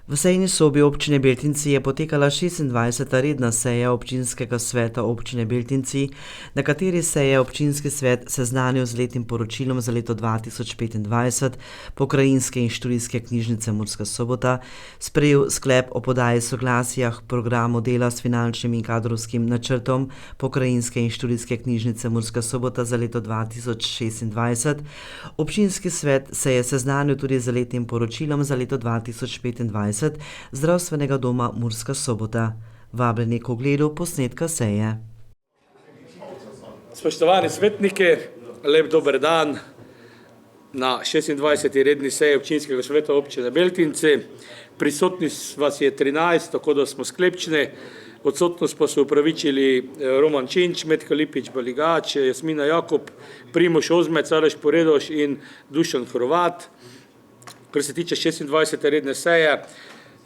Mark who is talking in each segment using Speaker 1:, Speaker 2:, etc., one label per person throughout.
Speaker 1: V sejni sobi občine Beltinci je potekala 26. redna seja občinskega sveta občine Beltinci, na kateri se je občinski svet seznanil z letnim poročilom za leto 2025 Pokrajinske in študijske knjižnice Murska Sobota, sprejel sklep o podaji soglasja k programu dela s finančnim in kadrovskim načrtom Pokrajinske in študijske knjižnice Murska Sobota za leto 2026. Občinski svet se je seznanil tudi z letnim poročilom za leto 2025 Zdravstvenega doma Murska Sobota. Vabljeni k ogledu posnetka seje.
Speaker 2: Spoštovani svetniki, lep dober dan na 26. redni seji občinskega sveta občine Beltinci. Prisotni vas je 13, tako da smo sklepčni. Odsotnost pa so upravičili Roman Činč, Metka Lipič Baligač, Jasmina Jakob, Primož Ozmec, Aleš Poredoš in Dušan Hrvat. Kar se tiče 26. redne seje,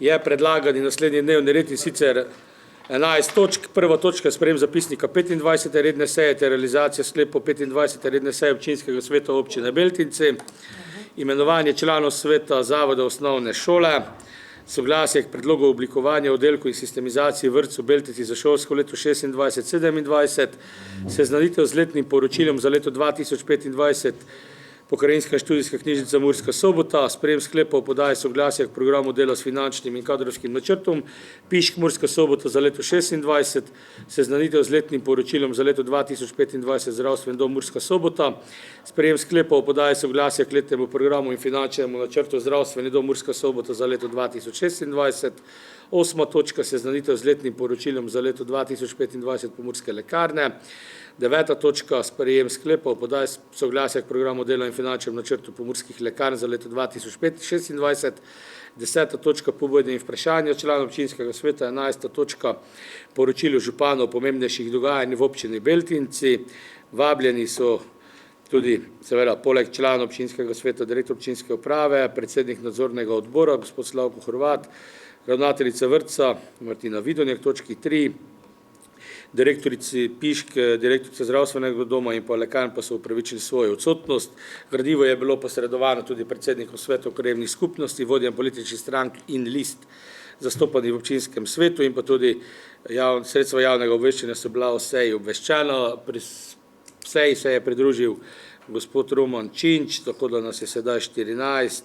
Speaker 2: je predlagani naslednji dnevni red, in sicer 11 točk. Prva točka sprejem zapisnika 25. redne seje ter realizacija sklepov 25. redne seje občinskega sveta občine Beltinci, imenovanje članov sveta zavoda osnovne šole, soglasje k predlogu oblikovanja oddelku in sistemizaciji vrtcev Beltinci za šolsko leto 26-27, seznanitev z letnim poročilom za leto 2025 Pokrajinska študijska knjižnica Murska Sobota, sprejem sklepa o podaji soglasja k programu dela s finančnim in kadrovskim načrtom Pišk Murska Sobota za leto 26, seznanitev z letnim poročilom za leto 2025 Zdravstveni dom Murska Sobota, sprejem sklepa o podaji soglasja k letnemu programu in finančnemu načrtu Zdravstveni dom Murska Sobota za leto 2026. 8. točka, seznanitev z letnim poročilom za leto 2025 Pomurske lekarne. 9. točka, sprejem sklepa o podaji soglasja k programu dela in finančnem načrtu Pomurskih lekarn za leto 2026. 10. točka, pobude in vprašanja članov občinskega sveta. 11. točka, poročilo županov o pomembnejših dogajanj v občini Beltinci. Vabljeni so tudi, seveda, poleg članov občinskega sveta, direktor občinske uprave, predsednik nadzornega odbora, gospod Slavko Hrvat, ravnateljica vrtca Martina Vidonjak, točki 3, direktorici Pišk, direktorica zdravstvenega doma in pa lekarn pa so upravičili svojo odsotnost. Gradivo je bilo posredovano tudi predsednikom svetov krajevnih skupnosti, vodjem političnih strank in list zastopanih v občinskem svetu, in pa tudi sredstva javnega obveščanja so bila o seji obveščena. Pri seji se je pridružil gospod Roman Činč, tako da nas je sedaj 14.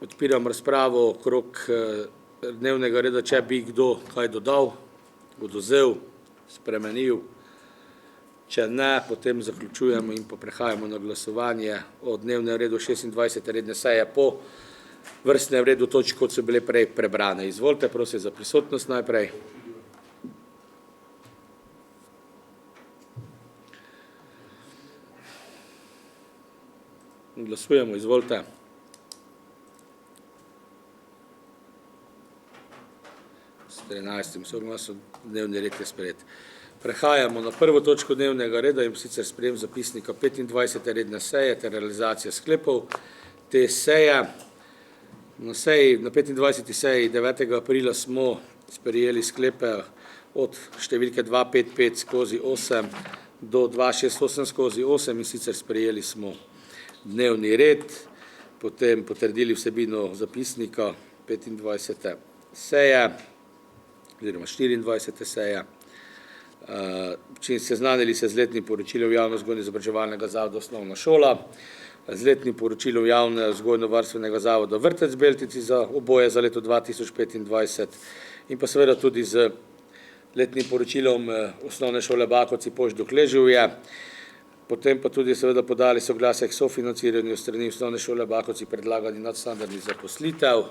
Speaker 2: Odpiram razpravo okrog dnevnega reda, če bi kdo kaj dodal, oduzel, spremenil. Če ne, potem zaključujemo in pa prehajamo na glasovanje o dnevnem redu 26. redne seje po vrstnem redu točk, kot so bile prej prebrane. Izvolite, prosim za prisotnost najprej. Glasujemo, izvolite. S 13. soglasom dnevni red je sprejet. Prehajamo na prvo točko dnevnega reda, in sicer sprejem zapisnika 25. redne seje ter realizacija sklepov te seje. Na 25. seji 9. aprila smo sprejeli sklepe od številke 255/8 do 268/8, in sicer sprejeli smo dnevni red, potem potrdili vsebino zapisnika 25. seje oziroma 24. seje. Seznanili se z letnim poročilom javno vzgojno-izobraževalnega zavoda osnovna šola, z letnim poročilom javno vzgojno-varstvenega zavoda Vrtec Beltinci za oboje za leto 2025 in pa seveda tudi z letnim poročilom osnovne šole Bakovci Požduk-Leževje. Potem pa tudi seveda podali soglasje k sofinanciranju strani osnovne šole Bakovci predlagani nadstandardnih zaposlitev.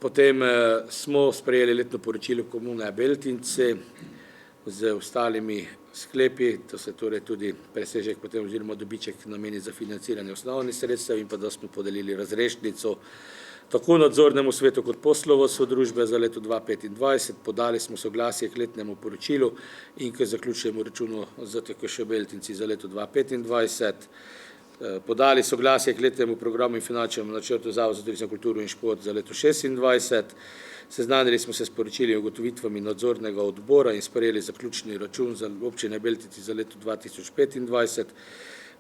Speaker 2: Potem smo sprejeli letno poročilo komune Beltinci z ostalimi sklepi, to se torej tudi presežek potem oziroma dobiček nameni za financiranje osnovnih sredstev, in pa da smo podelili razrešnico tako nadzornemu svetu kot poslovodstvu družbe za leto 2025. Podali smo soglasje k letnemu poročilu in k zaključnemu računu ZTKŠ Beltinci za leto 2025. Podali soglasje k letnemu programu in finančnemu načrtu Zavoda za turizem, kulturo in šport za leto 2026. Seznanili smo se s poročili in ugotovitvami nadzornega odbora in sprejeli zaključni račun za občine Beltinci za leto 2025.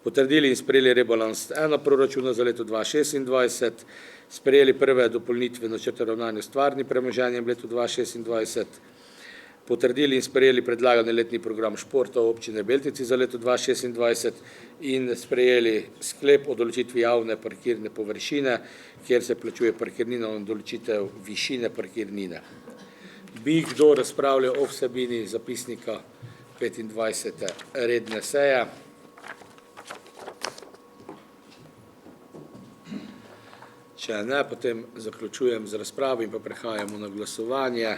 Speaker 2: Potrdili in sprejeli rebalans 1 proračuna za leto 2026, sprejeli prve dopolnitve načrta ravnanja s stvarnim premoženjem v letu 2026, potrdili in sprejeli predlagani letni program športa občine Beltinci za leto 2026 in sprejeli sklep o določitvi javne parkirne površine, kjer se plačuje parkirnina in določitev višine parkirnine. Bi kdo razpravljal o vsebini zapisnika 25. redne seje? Če ne, potem zaključujem z razpravo in pa prehajamo na glasovanje.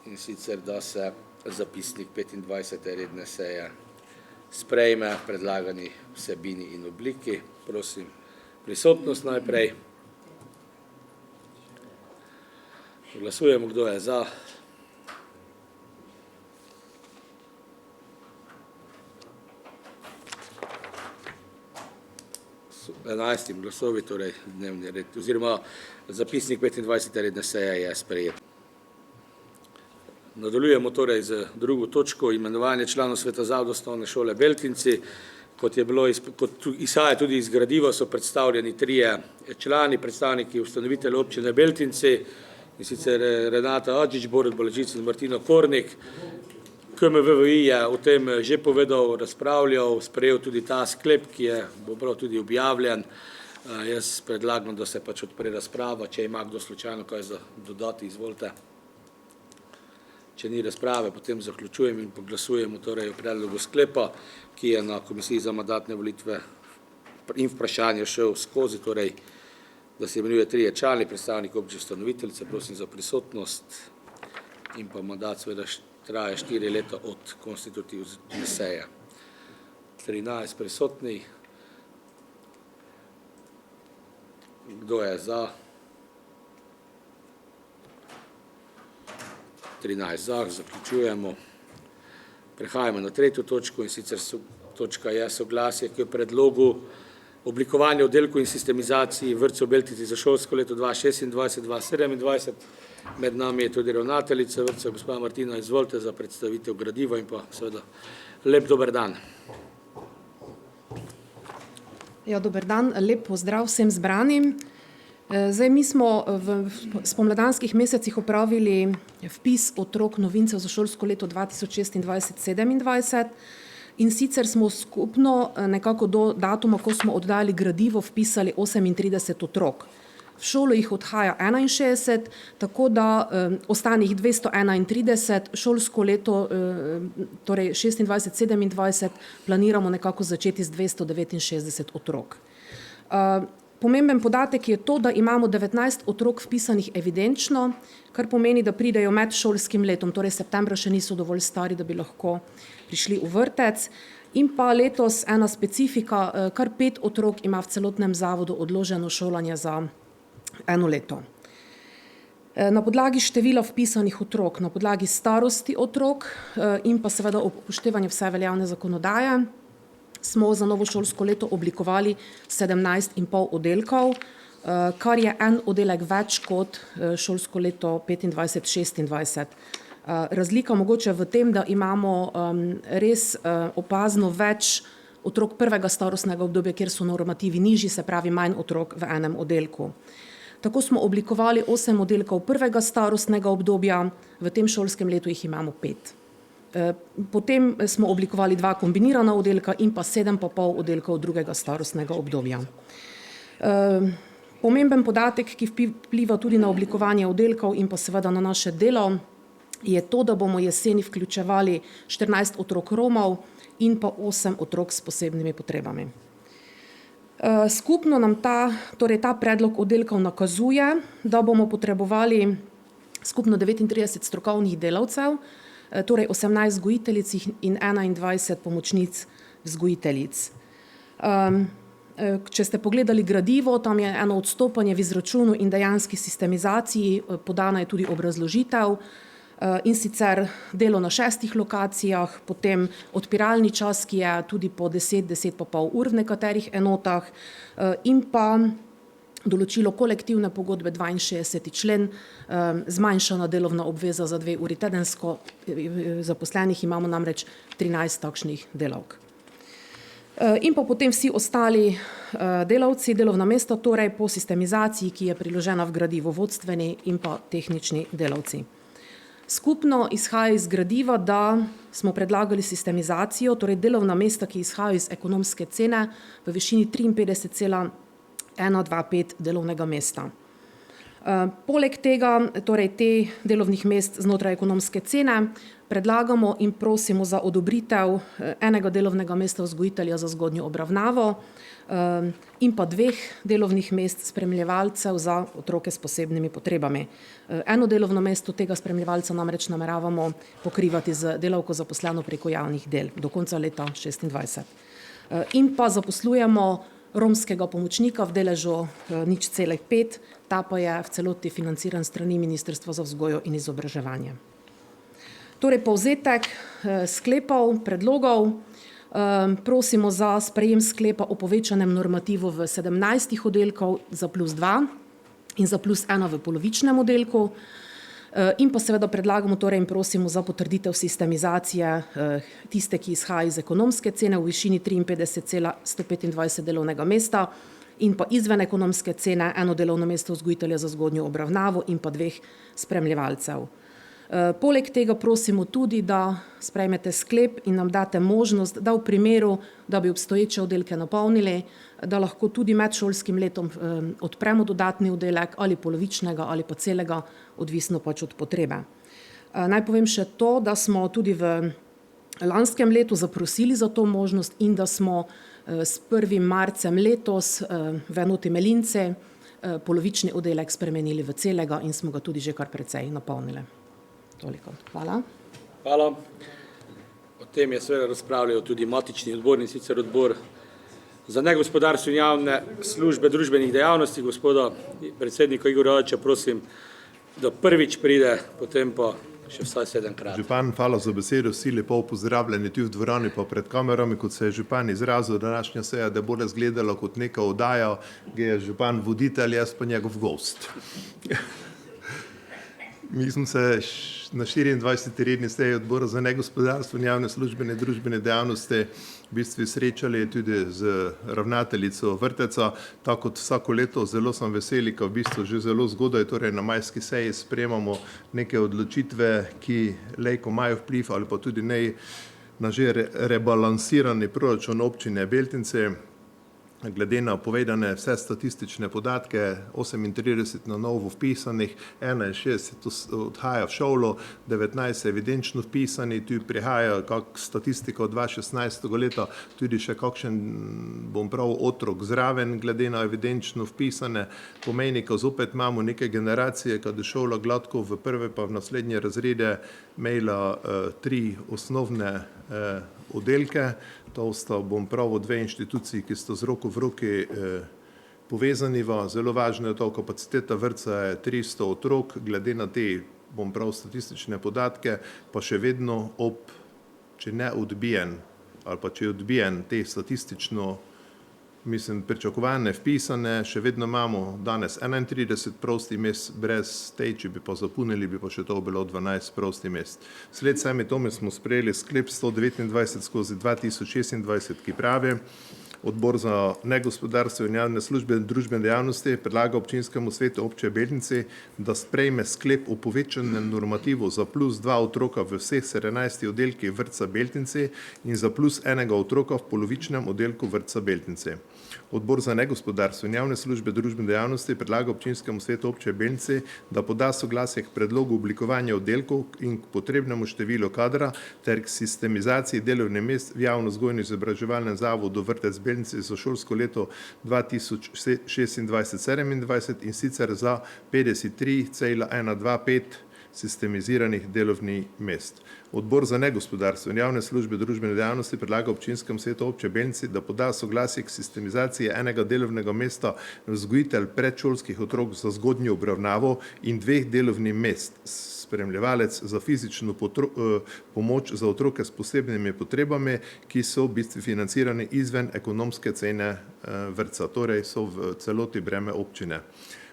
Speaker 2: In sicer, da se zapisnik 25. redne seje sprejme predlagani vsebini in obliki. Prosim, prisotnost najprej. Glasujemo, kdo je za. S 11 glasovi, torej dnevni red, oziroma zapisnik 25. redne seje je sprejet. Nadaljujemo torej z drugo točko, imenovanje članov sveta zavoda Osnovne šole Beltinci. Kot izhaja tudi iz gradiva, so predstavljeni trije člani, predstavniki ustanovitelja občine Beltinci, in sicer Renata Adžič, Borut Balažic in Martino Kornik. KMVVI je o tem že povedal, razpravljal, sprejel tudi ta sklep, ki je bo prav tudi objavljen. Jaz predlagam, da se pač odpre razprava, če ima kdo slučajno kaj za dodati, izvolite. Če ni razprave, potem zaključujem in poglasujemo torej o predlogu sklepa, ki je na Komisiji za mandatne volitve in vprašanje šel skozi, torej, da se imenuje trije člani, predstavnik občine ustanoviteljice, prosim za prisotnost, in pa mandat seveda traja 4 leta od konstitutivne seje. 13 prisotnih. Kdo je za? 13 za, zaključujemo. Prehajamo na tretjo točko, in sicer točka je soglasje k predlogu oblikovanja oddelkov in sistemizaciji vrtcev Beltinci za šolsko leto 2026-2027. Med nami je tudi ravnateljica vrtca, gospa Martina, izvolite za predstavitev gradiva in pa seveda lep dober dan.
Speaker 3: Ja, dober dan, lep pozdrav vsem zbranim. Zdaj, mi smo v spomladanskih mesecih opravili vpis otrok novincev za šolsko leto 2026-2027 in sicer smo skupno nekako do datuma, ko smo oddali gradivo, vpisali 38 otrok. V šolo jih odhaja 61, tako da ostanih 231 šolsko leto, torej 26-27, planiramo nekako začeti z 269 otrok. Pomemben podatek je to, da imamo 19 otrok vpisanih evidenčno, kar pomeni, da pridejo med šolskim letom, torej septembra še niso dovolj stari, da bi lahko prišli v vrtec. In pa letos ena specifika, kar 5 otrok ima v celotnem zavodu odloženo šolanje za 1 leto. Na podlagi števila vpisanih otrok, na podlagi starosti otrok in pa seveda upoštevanje vse veljavne zakonodaje, smo za novo šolsko leto oblikovali 17,5 oddelkov, kar je en oddelek več kot šolsko leto 25-26. Razlika mogoče v tem, da imamo res opazno več otrok prvega starostnega obdobja, kjer so normativi nižji, se pravi manj otrok v enem oddelku. Tako smo oblikovali 8 oddelkov prvega starostnega obdobja, v tem šolskem letu jih imamo 5. Potem smo oblikovali 2 kombinirana oddelka in pa 7,5 oddelkov drugega starostnega obdobja. Pomemben podatek, ki vpliva tudi na oblikovanje oddelkov in pa seveda na naše delo, je to, da bomo jeseni vključevali 14 otrok Romov in pa 8 otrok s posebnimi potrebami. Skupno nam ta predlog oddelkov nakazuje, da bomo potrebovali skupno 39 strokovnih delavcev, torej 18 vzgojiteljic in 21 pomočnic vzgojiteljic. Če ste pogledali gradivo, tam je eno odstopanje v izračunu in dejanski sistemizaciji, podana je tudi obrazložitev, in sicer delo na 6 lokacijah, potem odpiralni čas, ki je tudi po 10-10,5 ur v nekaterih enotah, in pa določilo kolektivne pogodbe 62. člen, zmanjšana delovna obveza za 2 uri tedensko, zaposlenih imamo namreč 13 takšnih delavk. In pa potem vsi ostali delavci, delovna mesta, torej po sistemizaciji, ki je priložena v gradivu, vodstveni in pa tehnični delavci. Skupno izhaja iz gradiva, da smo predlagali sistemizacijo, torej delovna mesta, ki izhajajo iz ekonomske cene v višini 53,125 delovnega mesta. Poleg tega, torej te delovnih mest znotraj ekonomske cene, predlagamo in prosimo za odobritev enega delovnega mesta vzgojitelja za zgodnjo obravnavo in pa 2 delovnih mest spremljevalcev za otroke s posebnimi potrebami. Eno delovno mesto tega spremljevalca namreč nameravamo pokrivati z delavko zaposleno preko javnih del do konca leta 2026. In pa zaposlujemo romskega pomočnika v deležu 0,5, ta pa je v celoti financiran strani Ministrstva za vzgojo in izobraževanje. Torej povzetek sklepov, predlogov. Prosimo za sprejem sklepa o povečanem normativu v 17 oddelkov za +2 in za +1 v polovičnem oddelku. In pa seveda predlagamo torej in prosimo za potrditev sistemizacije tiste, ki izhaja iz ekonomske cene v višini 53,125 delovnega mesta in pa izven ekonomske cene eno delovno mesto vzgojitelja za zgodnjo obravnavo in pa 2 spremljevalcev. Poleg tega prosimo tudi, da sprejmete sklep in nam date možnost, da v primeru, da bi obstoječe oddelke napolnili, da lahko tudi med šolskim letom odpremo dodatni oddelek ali polovičnega ali pa celega, odvisno pač od potrebe. Naj povem še to, da smo tudi v lanskem letu zaprosili za to možnost in da smo s 1. marcem letos v enoti Melince polovični oddelek spremenili v celega in smo ga tudi že kar precej napolnili. Toliko. Hvala.
Speaker 2: Hvala. O tem je seveda razpravljal tudi matični odbor in sicer odbor za negospodarstvo in javne službe družbenih dejavnosti. Gospoda predsednika Igorja, prosim, da prvič pride, potem pa še vsaj 7-krat.
Speaker 4: Župan, hvala za besedo, vsi lepo pozdravljeni tu v dvorani pa pred kamerami, kot se je župan izrazil, današnja seja, da bo razgledala kot neka oddaja, ki je župan voditelj, jaz pa njegov gost. Mi smo se na 24. redni seji odbora za negospodarstvo in javne službene družbene dejavnosti v bistvu srečali tudi z ravnateljico vrtca. Tako kot vsako leto, zelo sem veseli, ko v bistvu že zelo zgodaj, torej na majski seji sprejemamo neke odločitve, ki lejko imajo vpliv ali pa tudi ne na že rebalansirani proračun občine Beltinci. Glede na povedane vse statistične podatke, 38 na novo vpisanih, 61 odhaja v šolo, 19 evidenčno vpisani, tu prihaja kak statistika od 2016. leta, tudi še kakšen, bom prav, otrok zraven, glede na evidenčno vpisane. Pomeni, ko zopet imamo neke generacije, kad je šola gladko v prve pa v naslednje razrede imela 3 osnovne oddelke. To sta, bom prav, 2 inštituciji, ki sta z roko v roki povezani. Zelo važno je to, kapaciteta vrtca je 300 otrok, glede na te, bom prav, statistične podatke, pa še vedno če ne odbijen, ali pa če je odbijen te statistično, pričakovane, vpisane, še vedno imamo danes 31 prostih mest, brez tej, če bi pa zapolnili, bi pa še to bilo 12 prostih mest. Sled sami tome smo sprejeli sklep 129/2026, ki pravi: Odbor za negospodarstvo in javne službe družbene dejavnosti predlaga občinskemu svetu občine Beltinci, da sprejme sklep o povečanem normativu za +2 otroka v vseh 17 oddelkih vrtca Beltinci in za +1 otroka v polovičnem oddelku vrtca Beltinci. Odbor za negospodarstvo in javne službe družbene dejavnosti predlaga občinskemu svetu občine Beltinci, da poda soglasje k predlogu oblikovanja oddelkov in k potrebnemu številu kadra ter k sistemizaciji delovnih mest v javno-vzgojno-izobraževalnem zavodu vrtec Beltinci za šolsko leto 2026/27 in sicer za 53,125 sistemiziranih delovnih mest. Odbor za negospodarstvo in javne službe družbene dejavnosti predlaga občinskemu svetu občine Beltinci, da poda soglasje k sistemizaciji enega delovnega mesta vzgojitelj predšolskih otrok za zgodnjo obravnavo in 2 delovnih mest spremljevalec za fizično pomoč za otroke s posebnimi potrebami, ki so v bistvu financirani izven ekonomske cene vrtca, torej so v celoti breme občine.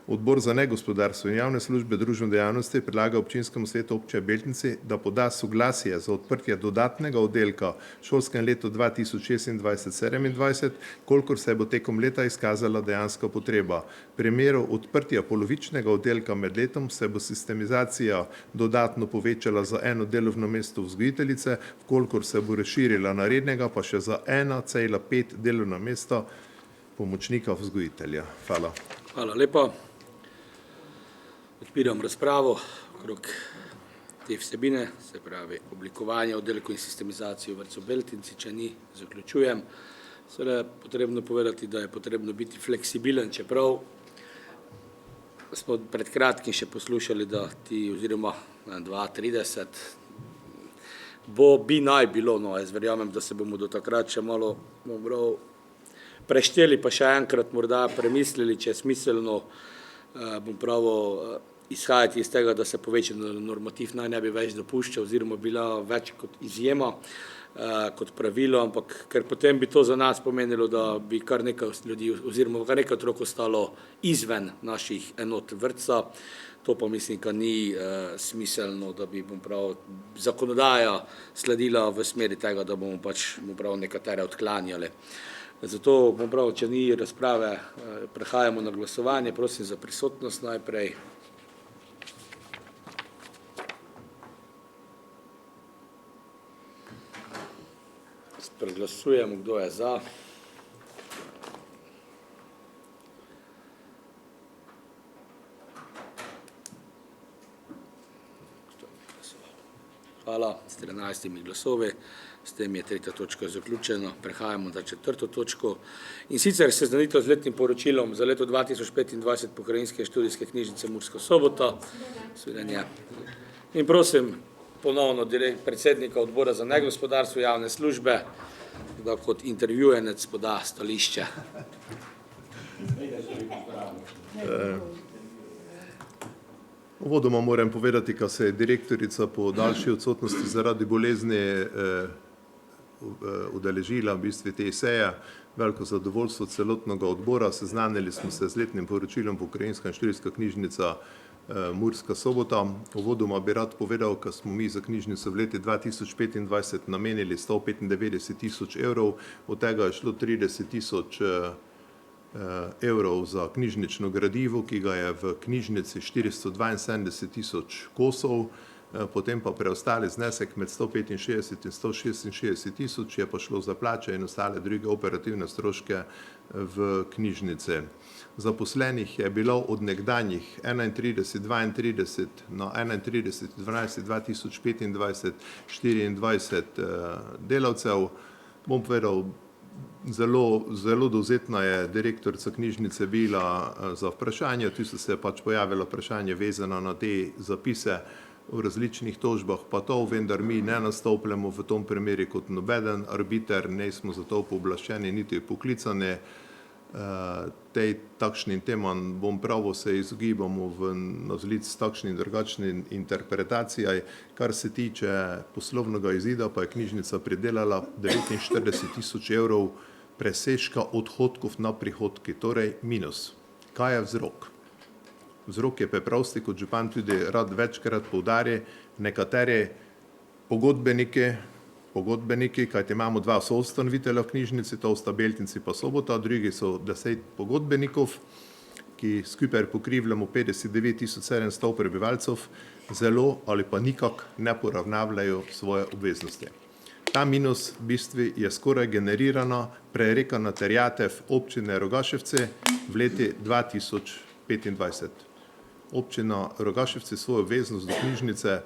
Speaker 4: Odbor za negospodarstvo in javne službe družbene dejavnosti predlaga občinskemu svetu občine Beltinci, da poda soglasje za odprtje dodatnega oddelka v šolskem letu 2026-27, kolikor se bo tekom leta izkazala dejanska potreba. V primeru odprtja polovičnega oddelka med letom se bo sistemizacija dodatno povečala za eno delovno mesto vzgojiteljice, kolikor se bo razširila na rednega, pa še za 1,5 delovna mesta pomočnika vzgojitelja. Hvala.
Speaker 2: Hvala lepa. Odpiram razpravo okrog te vsebine, se pravi oblikovanje oddelkov in sistemizacijo vrtcev Beltinci, če ni, zaključujem. Seveda je potrebno povedati, da je potrebno biti fleksibilen, čeprav smo pred kratkim še poslušali, da ti oziroma 2030 bi naj bilo, no jaz verjamem, da se bomo do takrat še malo prešteli, pa še enkrat morda premislili, če je smiselno, bom pravil, izhajati iz tega, da se povečen normativ naj ne bi več dopuščal oziroma bila več kot izjema, kot pravilo, ampak ker potem bi to za nas pomenilo, da bi kar nekaj ljudi oziroma kar nekaj otrok ostalo izven naših enot vrtca. To pa mislim, da ni smiselno, da bi, bom pravil, zakonodaja sledila v smeri tega, da bomo pač, bom pravil, nekatere odklanjali. Zato, bom pravil, če ni razprave, prehajamo na glasovanje. Prosim za prisotnost najprej. Preglasujemo, kdo je za. Hvala, s 13 glasovi. S tem je tretja točka zaključena. Prehajamo na četrto točko. In sicer seznanitev z letnim poročilom za leto 2025 Pokrajinske študijske knjižnice Murska Sobota. In prosim ponovno predsednika odbora za negospodarstvo javne službe, da kot intervjujenec poda stališče.
Speaker 4: Uvodoma moram povedati, ko se je direktorica po daljši odsotnosti zaradi bolezni udeležila v bistvu te seje, veliko zadovoljstvo celotnega odbora. Seznanili smo se z letnim poročilom Pokrajinska študijska knjižnica Murska Sobota. Uvodoma bi rad povedal, ko smo mi za knjižnico v leti 2025 namenili 195 000 evrov, od tega je šlo 30 000 evrov za knjižnično gradivo, ki ga je v knjižnici 472 000 kosov, potem pa preostali znesek med 165 in 166 000 je pa šlo za plače in ostale druge operativne stroške v knjižnici. Zaposlenih je bilo od nekdanjih 31-32 na 31-12-2025 24 delavcev. Bom povedal, zelo dovzetna je direktorica knjižnice bila za vprašanje, tu so se pač pojavilo vprašanje vezano na te zapise v različnih tožbah, pa to, vendar mi ne nastopljamo v tom primeri kot nobeden arbiter, ne smo za to pooblaščeni niti poklicani. Takšnim temam, bom pravil, se izogibamo v navzlic takšni in drugačni interpretacijaj. Kar se tiče poslovnega izida, pa je knjižnica pridelala 49 000 evrov presežka odhodkov na prihodki, torej minus. Kaj je vzrok? Vzrok je preprosti, kot župan tudi rad večkrat poudari, nekateri pogodbeniki, kajti imamo dva soustanovitelja v knjižnici, to sta Beltinci pa Sobota, drugi so 10 pogodbenikov, ki skupaj pokrivljamo 59 700 prebivalcev, zelo ali pa nikak ne poravnavljajo svoje obveznosti. Ta minus v bistvu je skoraj generirana prerekana terjatev občine Rogaševci v leti 2025. Občina Rogaševci svojo obveznost do knjižnice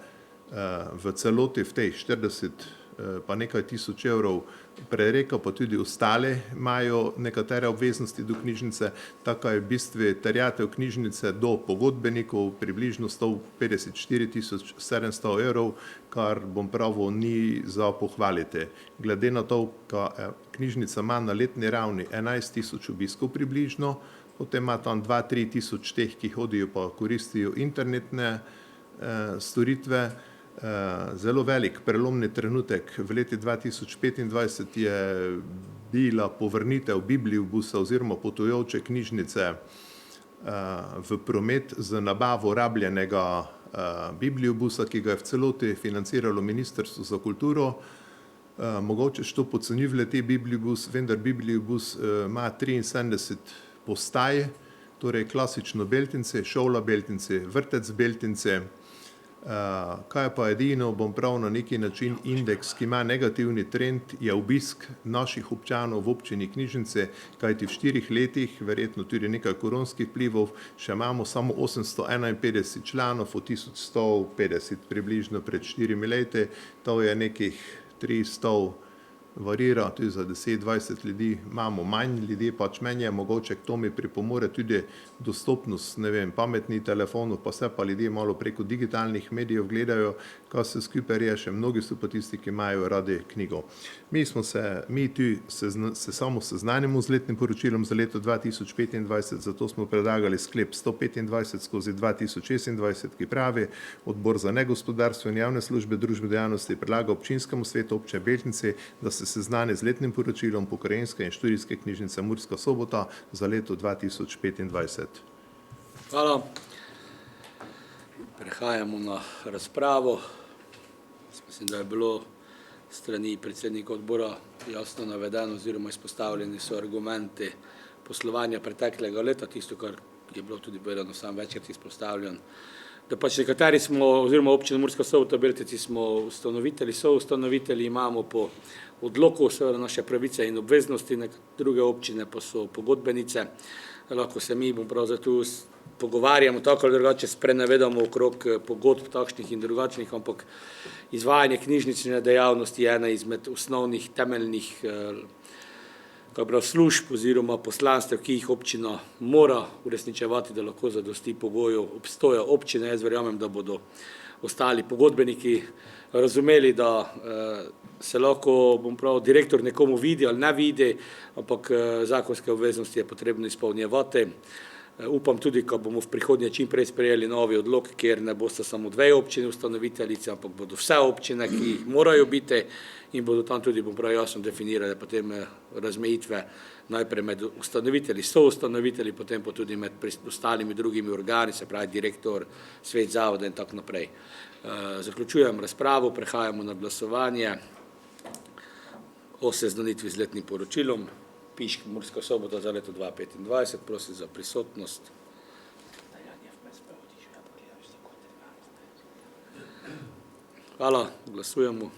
Speaker 4: v celoti v tej 40 pa nekaj tisoč evrov prereka, pa tudi ostale imajo nekatere obveznosti do knjižnice, tako je v bistvu terjatev knjižnice do pogodbenikov približno 154 700 evrov, kar bom pravil ni za pohvaliti. Glede na to, da knjižnica ima na letni ravni 11 000 obiskov približno, potem ima tam 2-3 tisoč teh, ki hodijo pa koristijo internetne storitve. Zelo velik prelomni trenutek v leti 2025 je bila povrnitev bibliobusa oziroma potujoče knjižnice v promet z nabavo rabljenega bibliobusa, ki ga je v celoti financiralo Ministrstvo za kulturo. Mogoče što podcenjivle te bibliobus, vendar bibliobus ima 73 postaj, torej klasično Beltince, šola Beltince, vrtec Beltince. Kaj pa edino, bom prav na neki način indeks, ki ima negativni trend, je obisk naših občanov v občini Knjižnice, kajti v 4 letih, verjetno tudi nekaj koronskih vplivov, še imamo samo 851 članov, od 1150 približno pred 4 leti, to je nekih 300 varira, tudi za 10-20 ljudi imamo manj, ljudje pač menje, mogoče k tomu pripomore tudi dostopnost, ne vem, pametnih telefonov, pa se pa ljudje malo preko digitalnih medijev gledajo, kaj se skupaj reše, mnogi so pa tisti, ki imajo radi knjigo. Mi tu se samo seznanimo z letnim poročilom za leto 2025, zato smo predlagali sklep 125/2026, ki pravi: Odbor za negospodarstvo in javne službe družbe dejavnosti predlaga občinskemu svetu občine Beltinci, da se seznani z letnim poročilom Pokrajinske in študijske knjižnice Murska Sobota za leto 2025.
Speaker 2: Hvala. Prehajamo na razpravo. Mislim, da je bilo strani predsednika odbora jasno navedeno oziroma izpostavljeni so argumenti poslovanja preteklega leta, tisto, kar je bilo tudi povedano sam večkrat izpostavljen, da pač nekateri smo, oziroma občina Murska Sobota, Beltinci smo ustanovitelji, soustanovitelji, imamo po odloku seveda naše pravice in obveznosti, druge občine pa so pogodbenice. Lahko se mi prav zato pogovarjamo, tako ali drugače sprenevedamo okrog pogodb takšnih in drugačnih, ampak izvajanje knjižnične dejavnosti je ena izmed osnovnih temeljnih služb oziroma poslanstev, ki jih občina mora uresničevati, da lahko zadosti pogojev obstoja občine. Jaz verjamem, da bodo ostali pogodbeniki razumeli, da se lahko, direktor nekomu vidi ali ne vidi, ampak zakonske obveznosti je potrebno izpolnjevati. Upam tudi, ko bomo v prihodnje čim prej sprejeli novi odlok, kjer ne boste samo 2 občine ustanoviteljice, ampak bodo vse občine, ki jih morajo biti, in bodo tam tudi, jasno definirali potem razmejitve najprej med ustanovitelji, soustanovitelji, potem pa tudi med ostalimi drugimi organi, se pravi direktor, svet zavoda in tako naprej. Zaključujem razpravo, prehajamo na glasovanje o seznanitvi z letnim poročilom. Pišk Murska Sobota za leto 2025, prosim za prisotnost. Hvala, glasujemo.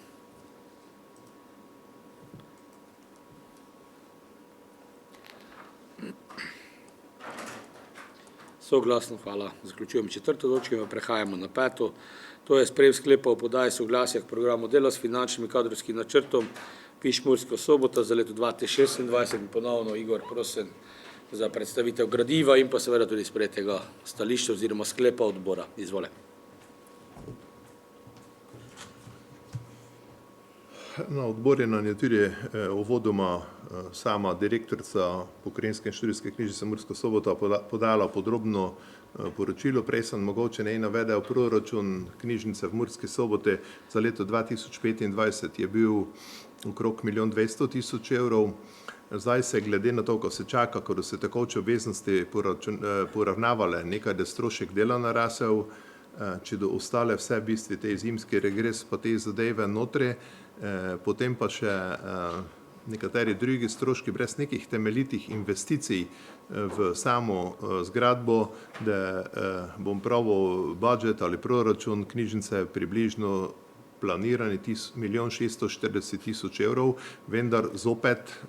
Speaker 2: Soglasno, hvala. Zaključujem 4. točko in prehajamo na 5. To je sprejem sklepa o podaji soglasja k programu dela s finančnim in kadrovskim načrtom Pišk Murska Sobota za leto 2026 in ponovno Igor, prosim za predstavitev gradiva in pa seveda tudi sprejetega stališča oziroma sklepa odbora. Izvole.
Speaker 4: Na odboru nam je tudi uvodoma sama direktorica Pokrajinske in študijske knjižnice Murska Sobota podala podrobno poročilo. Prej sem mogoče navedel proračun knjižnice v Murski Soboti za leto 2025 je bil okrog 1 200 000 evrov. Zdaj se glede na to, ko se čaka, ko se tekoče obveznosti poravnavale, nekaj, da strošek dela narasel, če do ostale vse bistvi te zimski regres pa te zadeve notri, potem pa še nekateri drugi stroški brez nekih temeljitih investicij v samo zgradbo, da bom pravil budžet ali proračun knjižnice približno planirani 1 640 000 evrov, vendar zopet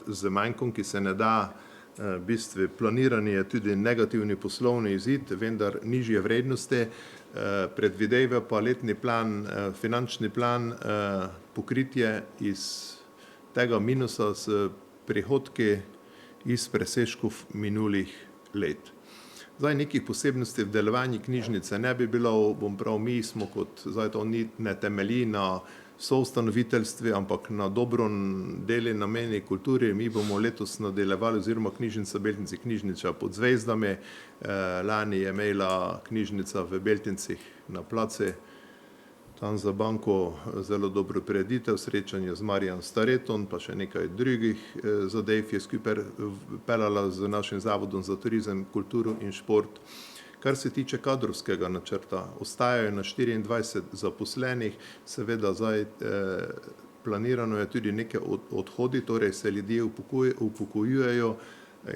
Speaker 4: z manjkom, ki se ne da, v bistvu planirani je tudi negativni poslovni izid, vendar nižje vrednosti, predvideva pa letni plan, finančni plan, pokritje iz tega minusa s prihodki iz presežkov minulih let. Zdaj nekih posebnosti v delovanju knjižnice ne bi bilo, bom prav, mi smo kot, zdaj to ne temelji na soustanoviteljstvi, ampak na dobrom deli nameni kulturi. Mi bomo letos nadaljevali oziroma knjižnica Beltinci knjižnica pod zvezdami. Lani je imela knjižnica v Beltincih na placi tam za banko zelo dobro prireditev, srečanje z Marjan Stareton, pa še nekaj drugih zadev je skupaj peljala z našim Zavodom za turizem, kulturo in šport. Kar se tiče kadrovskega načrta, ostajajo na 24 zaposlenih, seveda zdaj planirano je tudi neke odhodi, torej se ljudje upokojujejo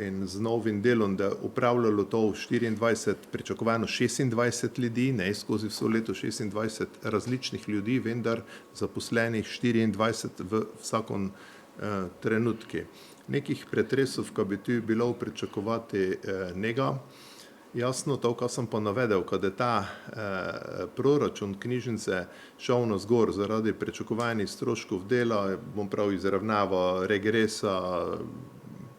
Speaker 4: in z novim delom, da upravljalo to 24, pričakovano 26 ljudi, ne skozi vso leto 26 različnih ljudi, vendar zaposlenih 24 v vsakom trenutku. Nekih pretresov, ki bi tu bilo pričakovati njega. Jasno, to, kar sem pa navedel, kad je ta proračun knjižnice šel na zgor zaradi pričakovanih stroškov dela, bom prav izravnava regresa,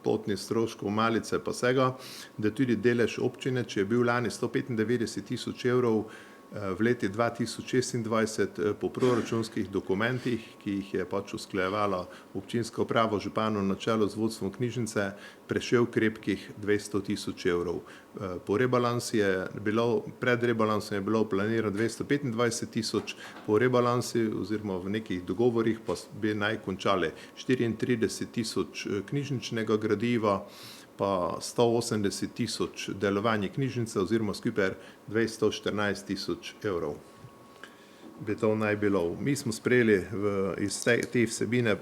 Speaker 4: potnih stroškov, malice pa vsega, da tudi delež občine, če je bil lani 195 000 evrov v leti 2026 po proračunskih dokumentih, ki jih je pač usklajevala občinska uprava županu na čelu z vodstvom knjižnice, prešel krepkih 200 000 evrov. Pred rebalansom je bilo planirano 225 000, po rebalansi oziroma v nekih dogovorih pa bi naj končali 34 000 knjižničnega gradiva, pa 180 000 delovanje knjižnice oziroma skupaj 214 000 evrov. Bi to naj bilo. Mi smo sprejeli iz te vsebine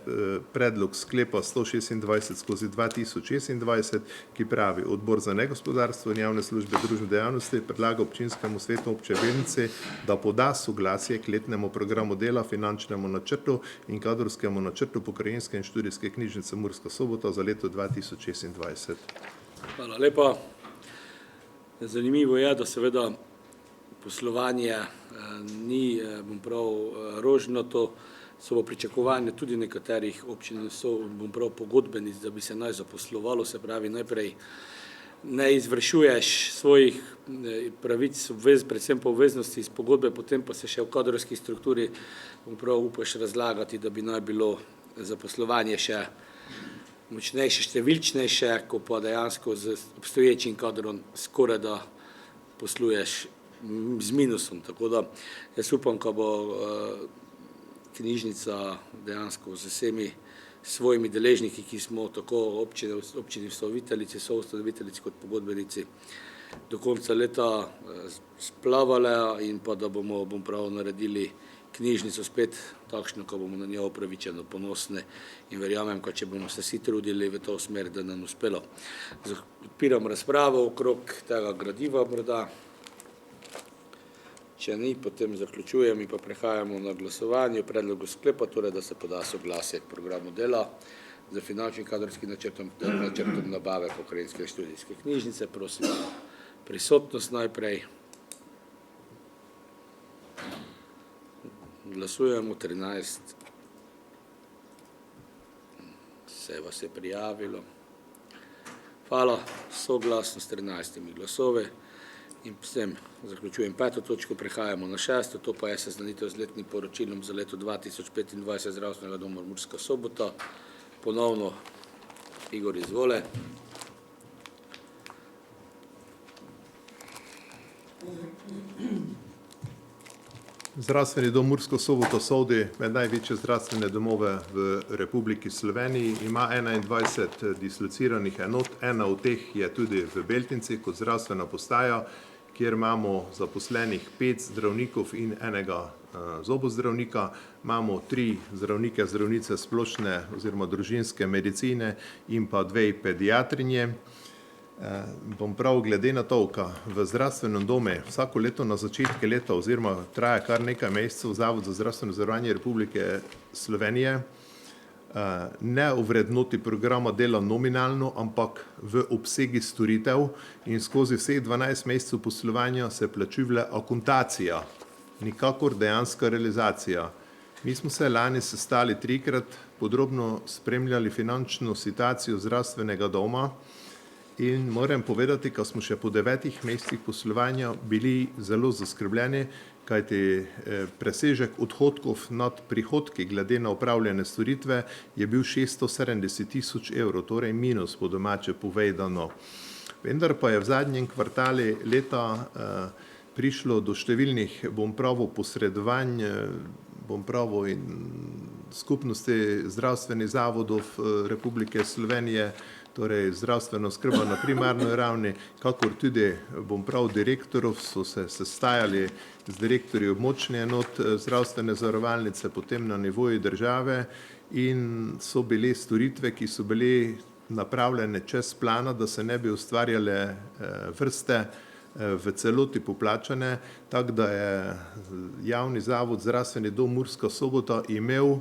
Speaker 4: predlog sklepa 126/2026, ki pravi: Odbor za negospodarstvo in javne službe družbene dejavnosti predlaga občinskemu svetu občine Beltinci, da poda soglasje k letnemu programu dela, finančnemu načrtu in kadrovskemu načrtu Pokrajinske in študijske knjižnice Murska Sobota za leto 2026.
Speaker 2: Hvala lepa. Zanimivo je, da seveda poslovanje ni, bom prav, rožnato, so pričakovanja tudi nekaterih občin, so, bom prav, pogodbenic, da bi se naj zaposlovalo, se pravi, najprej ne izvršuješ svojih pravic, predvsem pa obveznosti iz pogodbe, potem pa se še v kadrovski strukturi, bom prav, upaš razlagati, da bi naj bilo zaposlovanje še močnejše, številčnejše, ko pa dejansko z obstoječim kadrom skoraj da posluješ z minusom, tako da jaz upam, ko bo knjižnica dejansko z vsemi svojimi deležniki, ki smo tako občini ustanoviteljici, soustanoviteljici kot pogodbenici, do konca leta splavale in pa da bomo, bom prav, naredili knjižnico spet takšno, ko bomo na njo upravičeno ponosni in verjamem, ko če bomo se vsi trudili v to smer, da nam uspelo. Odpiram razpravo okrog tega gradiva morda. Če ni, potem zaključujem in pa prehajamo na glasovanje o predlogu sklepa, torej da se poda soglasje k programu dela za finančnim kadrovskim načrtom ter načrtom nabave Pokrajinske študijske knjižnice. Prosim za prisotnost najprej. Glasujemo 13. Se vas je prijavilo. Hvala, soglasno s 13 glasovi. In s tem zaključujem 5. točko, prehajamo na 6. To pa je seznanitev z letnim poročilom za leto 2025 Zdravstvenega doma Murska Sobota. Ponovno Igor, izvole.
Speaker 4: Zdravstveni dom Mursko Soboto sodi med največje zdravstvene domove v Republiki Sloveniji. Ima 21 dislociranih enot, ena od teh je tudi v Beltinci kot zdravstvena postaja, kjer imamo zaposlenih 5 zdravnikov in enega zobozdravnika. Imamo 3 zdravnike, zdravnice splošne oziroma družinske medicine in pa 2 pediatrinje. Bom prav glede na to, da v zdravstvenem dome vsako leto na začetku leta oziroma traja kar nekaj mesecev Zavod za zdravstveno zavarovanje Republike Slovenije ne ovrednoti programa dela nominalno, ampak v obsegi storitev in skozi vseh 12 mesecev poslovanja se plačuje akontacija, nikakor dejanska realizacija. Mi smo se lani sestali 3-krat, podrobno spremljali finančno situacijo zdravstvenega doma in moram povedati, da smo še po 9 mesecih poslovanja bili zelo zaskrbljeni, kajti presežek odhodkov nad prihodki glede na opravljene storitve je bil 670 000 evrov, torej minus po domače povedano. Vendar pa je v zadnjem kvartali leta prišlo do številnih, bom pravil, posredovanj, bom pravil, in skupnosti zdravstvenih zavodov Republike Slovenije, torej zdravstveno oskrbo na primarni ravni, kakor tudi, bom pravil, direktorov so se sestajali z direktorji območnih enot zdravstvene zavarovalnice, potem na nivoju države in so bile storitve, ki so bile napravljene čez plana, da se ne bi ustvarjale vrste v celoti poplačane, tako da je javni zavod Zdravstveni dom Murska Sobota imel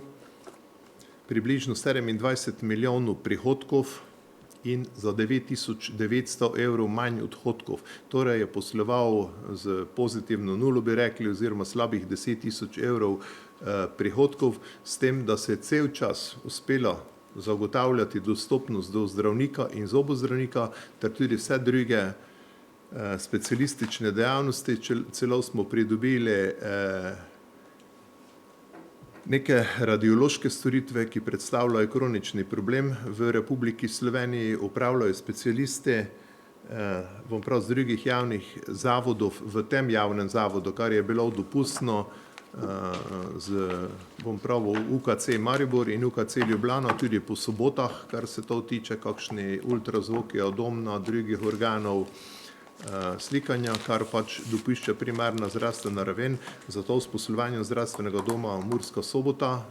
Speaker 4: približno 27 milijonov prihodkov in za 9900 evrov manj odhodkov. Torej je posloval z pozitivno nulo, bi rekli, oziroma slabih 10 000 evrov prihodkov, s tem, da se je cel čas uspelo zagotavljati dostopnost do zdravnika in zobozdravnika, ter tudi vse druge specialistične dejavnosti. Celo smo pridobili neke radiološke storitve, ki predstavljajo kronični problem v Republiki Sloveniji, upravljajo specialisti, bom prav, z drugih javnih zavodov v tem javnem zavodu, kar je bilo dopustno z, bom pravil, UKC Maribor in UKC Ljubljana, tudi po sobotah, kar se to tiče, kakšni ultrazvoki od domna, drugih organov, slikanja, kar pač dopušča primarna zdravstvena raven. Zato s poslovanjem zdravstvenega doma Murska Sobota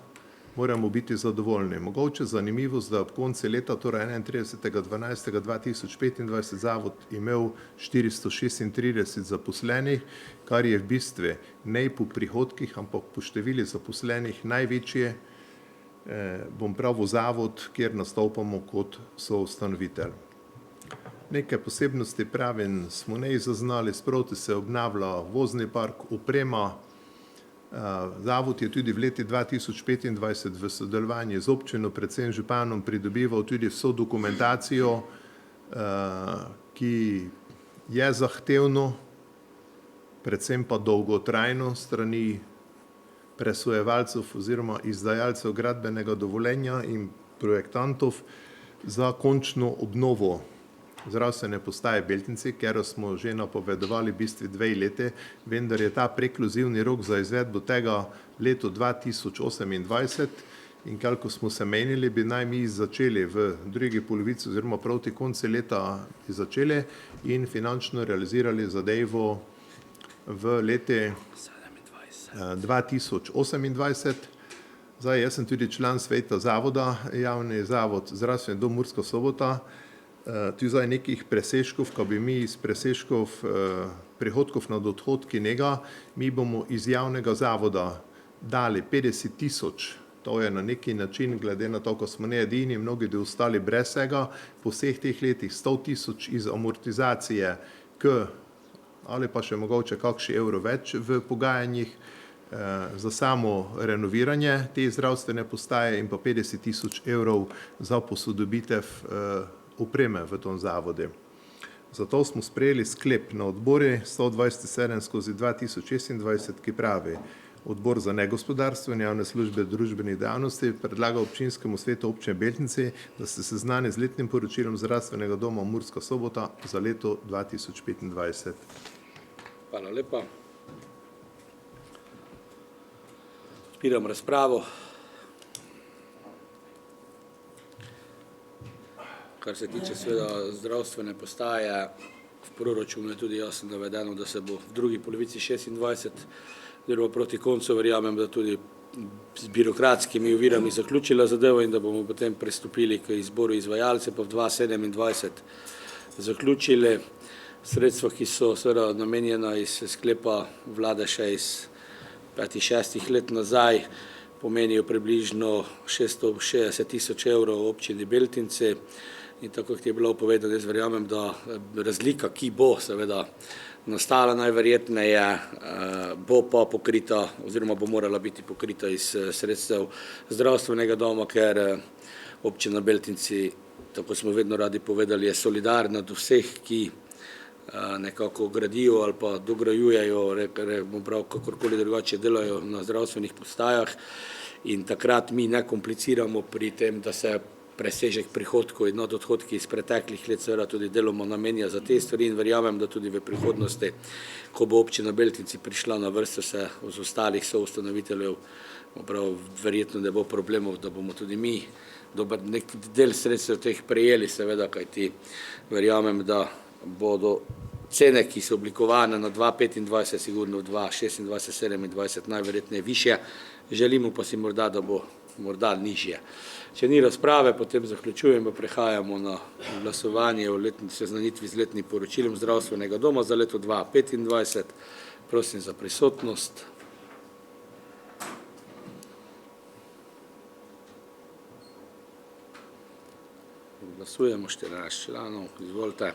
Speaker 4: moramo biti zadovoljni. Mogoče zanimivost, da ob koncu leta, torej 31.12.2025, zavod imel 436 zaposlenih, kar je v bistvu ne po prihodkih, ampak po številu zaposlenih največji, bom pravil, zavod, kjer nastopamo kot soustanovitelj. Neke posebnosti, pravim, smo ne zaznali, sproti se obnavlja vozni park, oprema. Zavod je tudi v leti 2025 v sodelovanju z občino, predvsem županom, pridobival tudi vso dokumentacijo, ki je zahtevno, predvsem pa dolgotrajno strani presojevalcev oziroma izdajalcev gradbenega dovoljenja in projektantov za končno obnovo zdravstvene postaje Beltinci, ker smo že napovedovali v bistvu 2 leti, vendar je ta prekluzivni rok za izvedbo tega leto 2028 in koliko smo se menili, bi naj mi začeli v drugi polovici oziroma proti koncu leta začeli in finančno realizirali zadevo v leti 2028. Zdaj, jaz sem tudi član sveta zavoda, javni zavod Zdravstveni dom Murska Sobota. Tu zdaj nekih presežkov, ko bi mi iz presežkov prihodkov nad odhodki njega, mi bomo iz javnega zavoda dali 50 000, to je na neki način, glede na to, ko smo ne edini, mnogi da ostali brez vsega, po vseh teh letih 100 000 iz amortizacije ali pa še mogoče kakšen evro več v pogajanjih za samo renoviranje te zdravstvene postaje in pa 50 000 evrov za posodobitev opreme v tom zavode. Zato smo sprejeli sklep na odbori 127/2026, ki pravi: Odbor za negospodarstvo in javne službe družbenih dejavnosti predlaga občinskemu svetu občine Beltinci, da se seznani z letnim poročilom zdravstvenega doma Murska Sobota za leto 2025.
Speaker 2: Hvala lepa. Odpiram razpravo. Kar se tiče seveda zdravstvene postaje, v proračunu je tudi jasno navedeno, da se bo v drugi polovici 26, oziroma proti koncu, verjamem, da tudi z birokratskimi ovirami zaključila zadevo in da bomo potem pristopili k izboru izvajalce, pa v 2027 zaključili. Sredstva, ki so seveda namenjena iz sklepa vlade še iz 5-6 let nazaj, pomenijo približno 660 000 evrov občini Beltinci. In tako, kot je bilo povedano, jaz verjamem, da razlika, ki bo seveda nastala najverjetneje, bo pa pokrita oziroma bo morala biti pokrita iz sredstev zdravstvenega doma, ker občina Beltinci, tako smo vedno radi povedali, je solidarna do vseh, ki nekako gradijo ali pa dograjujejo, bom prav, kakorkoli drugače delajo na zdravstvenih postajah, in takrat mi ne kompliciramo pri tem, da se presežek prihodkov in odhodki iz preteklih let seveda tudi deloma namenja za te stvari in verjamem, da tudi v prihodnosti, ko bo občina Beltinci prišla na vrsto se z ostalih soustanoviteljev, verjetno ne bo problemov, da bomo tudi mi nek del sredstev teh prejeli, seveda, kajti verjamem, da bodo cene, ki so oblikovane na 2025, sigurno 2026, 2027 najverjetneje višje, želimo pa si morda, da bo morda nižje. Če ni razprave, potem zaključujem, pa prehajamo na glasovanje o seznanitvi z letnim poročilom zdravstvenega doma za leto 2025. Prosim za prisotnost. Glasujemo 14 članov, izvolite.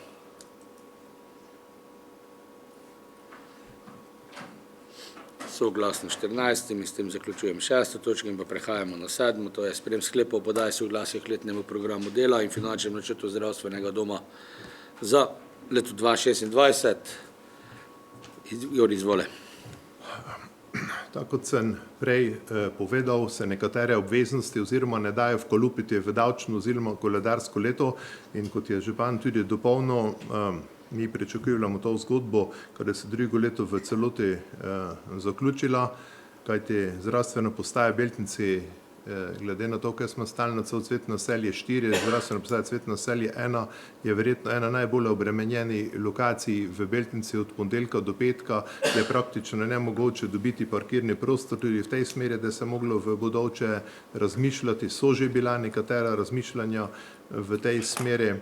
Speaker 2: Soglasno 14 in s tem zaključujem 6. točko in pa prehajamo na 7. To je sprejem sklepa o podaji soglasja k letnemu programu dela in finančnem načrtu zdravstvenega doma za leto 2026. Jori, izvole.
Speaker 4: Tako kot sem prej povedal, se nekatere obveznosti oziroma ne dajo vkolupiti v davčno oziroma koledarsko leto in kot je župan tudi dopolnil, mi pričakujemo to zgodbo, kada se drugo leto v celoti zaključila, kajti zdravstveno postaje Beltinci, glede na to, kaj smo stalno Cvetno naselje 4, zdravstveno postaje Cvetno naselje 1, je verjetno ena najbolj obremenjenih lokacij v Beltinci od ponedeljka do petka, da je praktično nemogoče dobiti parkirni prostor, tudi v tej smeri, da se moglo v bodoče razmišljati, so že bila nekatera razmišljanja v tej smeri.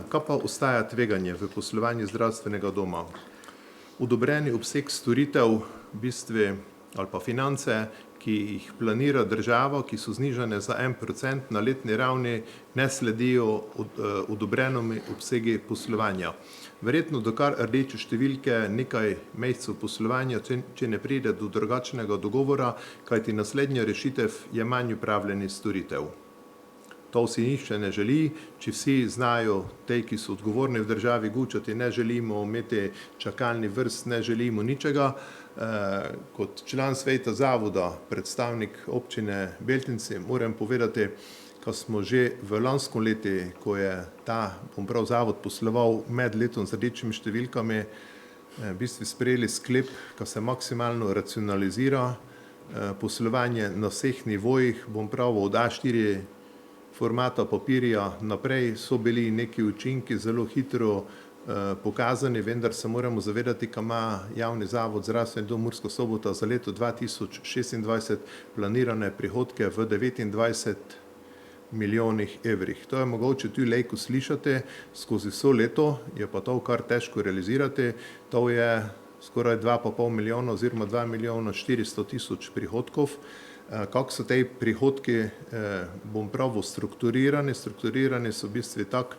Speaker 4: Kaj pa ostaja tveganje v poslovanju zdravstvenega doma? Odobreni obseg storitev, v bistvu ali pa finance, ki jih planira država, ki so znižane za 1% na letni ravni, ne sledijo odobrenimi obsegi poslovanja. Verjetno do kar rdeče številke nekaj mesecev poslovanja, če ne pride do drugačnega dogovora, kajti naslednja rešitev je manj upravljenih storitev. To si nišče ne želi, če vsi znajo, te, ki so odgovorni v državi, gučati, ne želimo imeti čakalni vrst, ne želimo ničega. Kot član sveta zavoda, predstavnik občine Beltinci, moram povedati, ko smo že v lanskem letu, ko je ta zavod posloval med letom z rdečimi številkami, v bistvu sprejeli sklep, ko se maksimalno racionalizira poslovanje na vseh nivojih, od A4 formata papirja naprej so bili neki učinki zelo hitro pokazani, vendar se moramo zavedati, da ima javni zavod Zdravstveni dom Murska Sobota za leto 2026 planirane prihodke v 29 milijonih evrih. To je mogoče tudi lejko slišati skozi vso leto, je pa to kar težko realizirati. To je skoraj 2,5 milijona oziroma 2 milijona 400 tisoč prihodkov. Kako so te prihodki, bom pravil, strukturirani? Strukturirani so v bistvu tako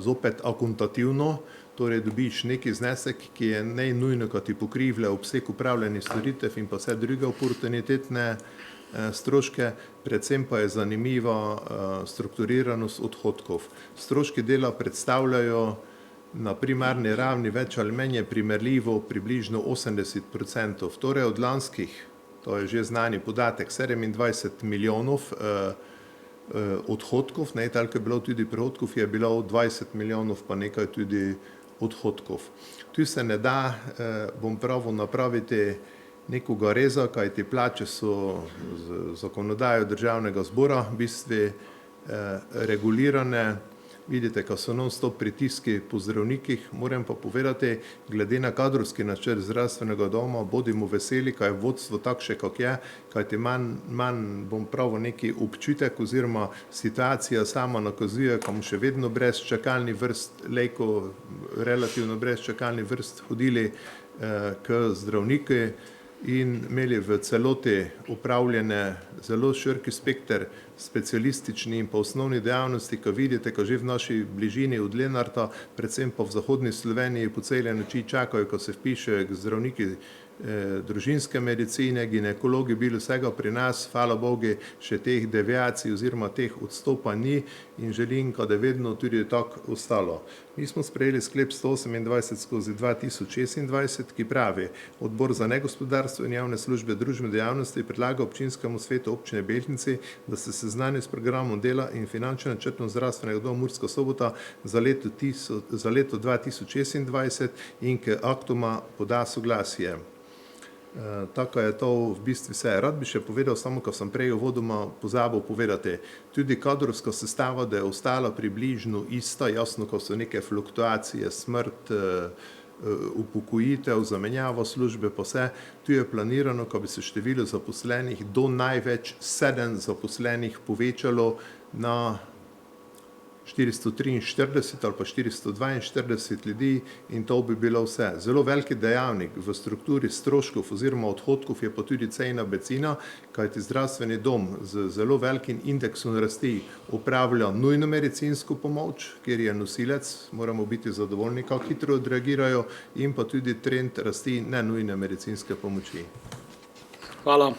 Speaker 4: zopet akontativno, torej dobiš neki znesek, ki je ne nujno, ko ti pokrivlja obseg upravljenih storitev in pa vse druge oportunitetne stroške, predvsem pa je zanimiva strukturiranost odhodkov. Stroški dela predstavljajo na primarni ravni več ali manj primerljivo približno 80%, torej od lanskih, to je že znani podatek, 27 milijonov odhodkov, ne, tako je bilo tudi prihodkov, je bilo 20 milijonov pa nekaj tudi odhodkov. Tu se ne da, bom pravil, napraviti nekoga reza, kajti plače so z zakonodajo državnega zbora v bistvu regulirane. Vidite, ko so non-stop pritiski po zdravnikih, moram pa povedati, glede na kadrovski načrt zdravstvenega doma, bodimo veseli, kaj je vodstvo takše, kak je, kajti manj bom pravil neki občutek oziroma situacija sama nakazuje, kam še vedno brez čakalnih vrst, lejko relativno brez čakalnih vrst hodili k zdravniki in imeli v celoti upravljene zelo širok spekter specialistični in pa osnovni dejavnosti, ko vidite, ko že v naši bližini od Lenarta, predvsem pa v zahodni Sloveniji po celi noči čakajo, ko se vpišejo zdravniki družinske medicine, ginekologi, bilo vsega pri nas, hvala Bogu, še teh deviacij oziroma teh odstopanj ni in želim, da je vedno tudi tako ostalo. Mi smo sprejeli sklep 128/2026, ki pravi: Odbor za negospodarstvo in javne službe družbene dejavnosti predlaga občinskemu svetu občine Beltinci, da se seznanjen s programom dela in finančnim načrtom zdravstvenega doma Murska Sobota za leto 2026 in k aktoma poda soglasje. Tako je to v bistvu vse. Rad bi še povedal, samo ko sem prej uvodoma pozabil povedati, tudi kadrovska sestava, da je ostala približno ista, jasno, ko so neke fluktuacije, smrt, upokojitev, zamenjava službe, pa vse, tu je planirano, ko bi se število zaposlenih do največ 7 zaposlenih povečalo na 443 ali pa 442 ljudi in to bi bilo vse. Zelo veliki dejavnik v strukturi stroškov oziroma odhodkov je pa tudi cena benzina, kajti zdravstveni dom z zelo velikim indeksom rasti upravlja nujno medicinsko pomoč, kjer je nosilec, moramo biti zadovoljni, kako hitro odreagirajo, in pa tudi trend rasti nenujne medicinske pomoči.
Speaker 2: Hvala.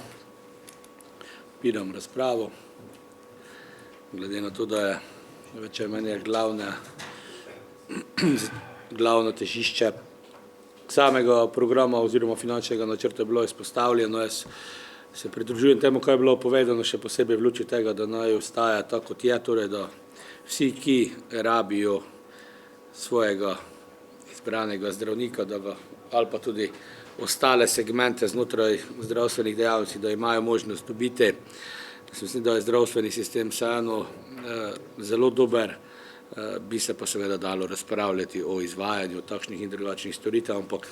Speaker 2: Odpiram razpravo. Glede na to, da je več ali manj glavno težišče samega programa oziroma finančnega načrta bilo izpostavljeno. Jaz se pridružujem temu, kaj je bilo povedano, še posebej v luči tega, da naj ostaja tako, kot je, torej da vsi, ki rabijo svojega izbranega zdravnika, da ga, ali pa tudi ostale segmente znotraj zdravstvenih dejavnosti, da imajo možnost dobiti. Mislim, da je zdravstveni sistem vseeno zelo dober, bi se pa seveda dalo razpravljati o izvajanju takšnih in drugačnih storitev, ampak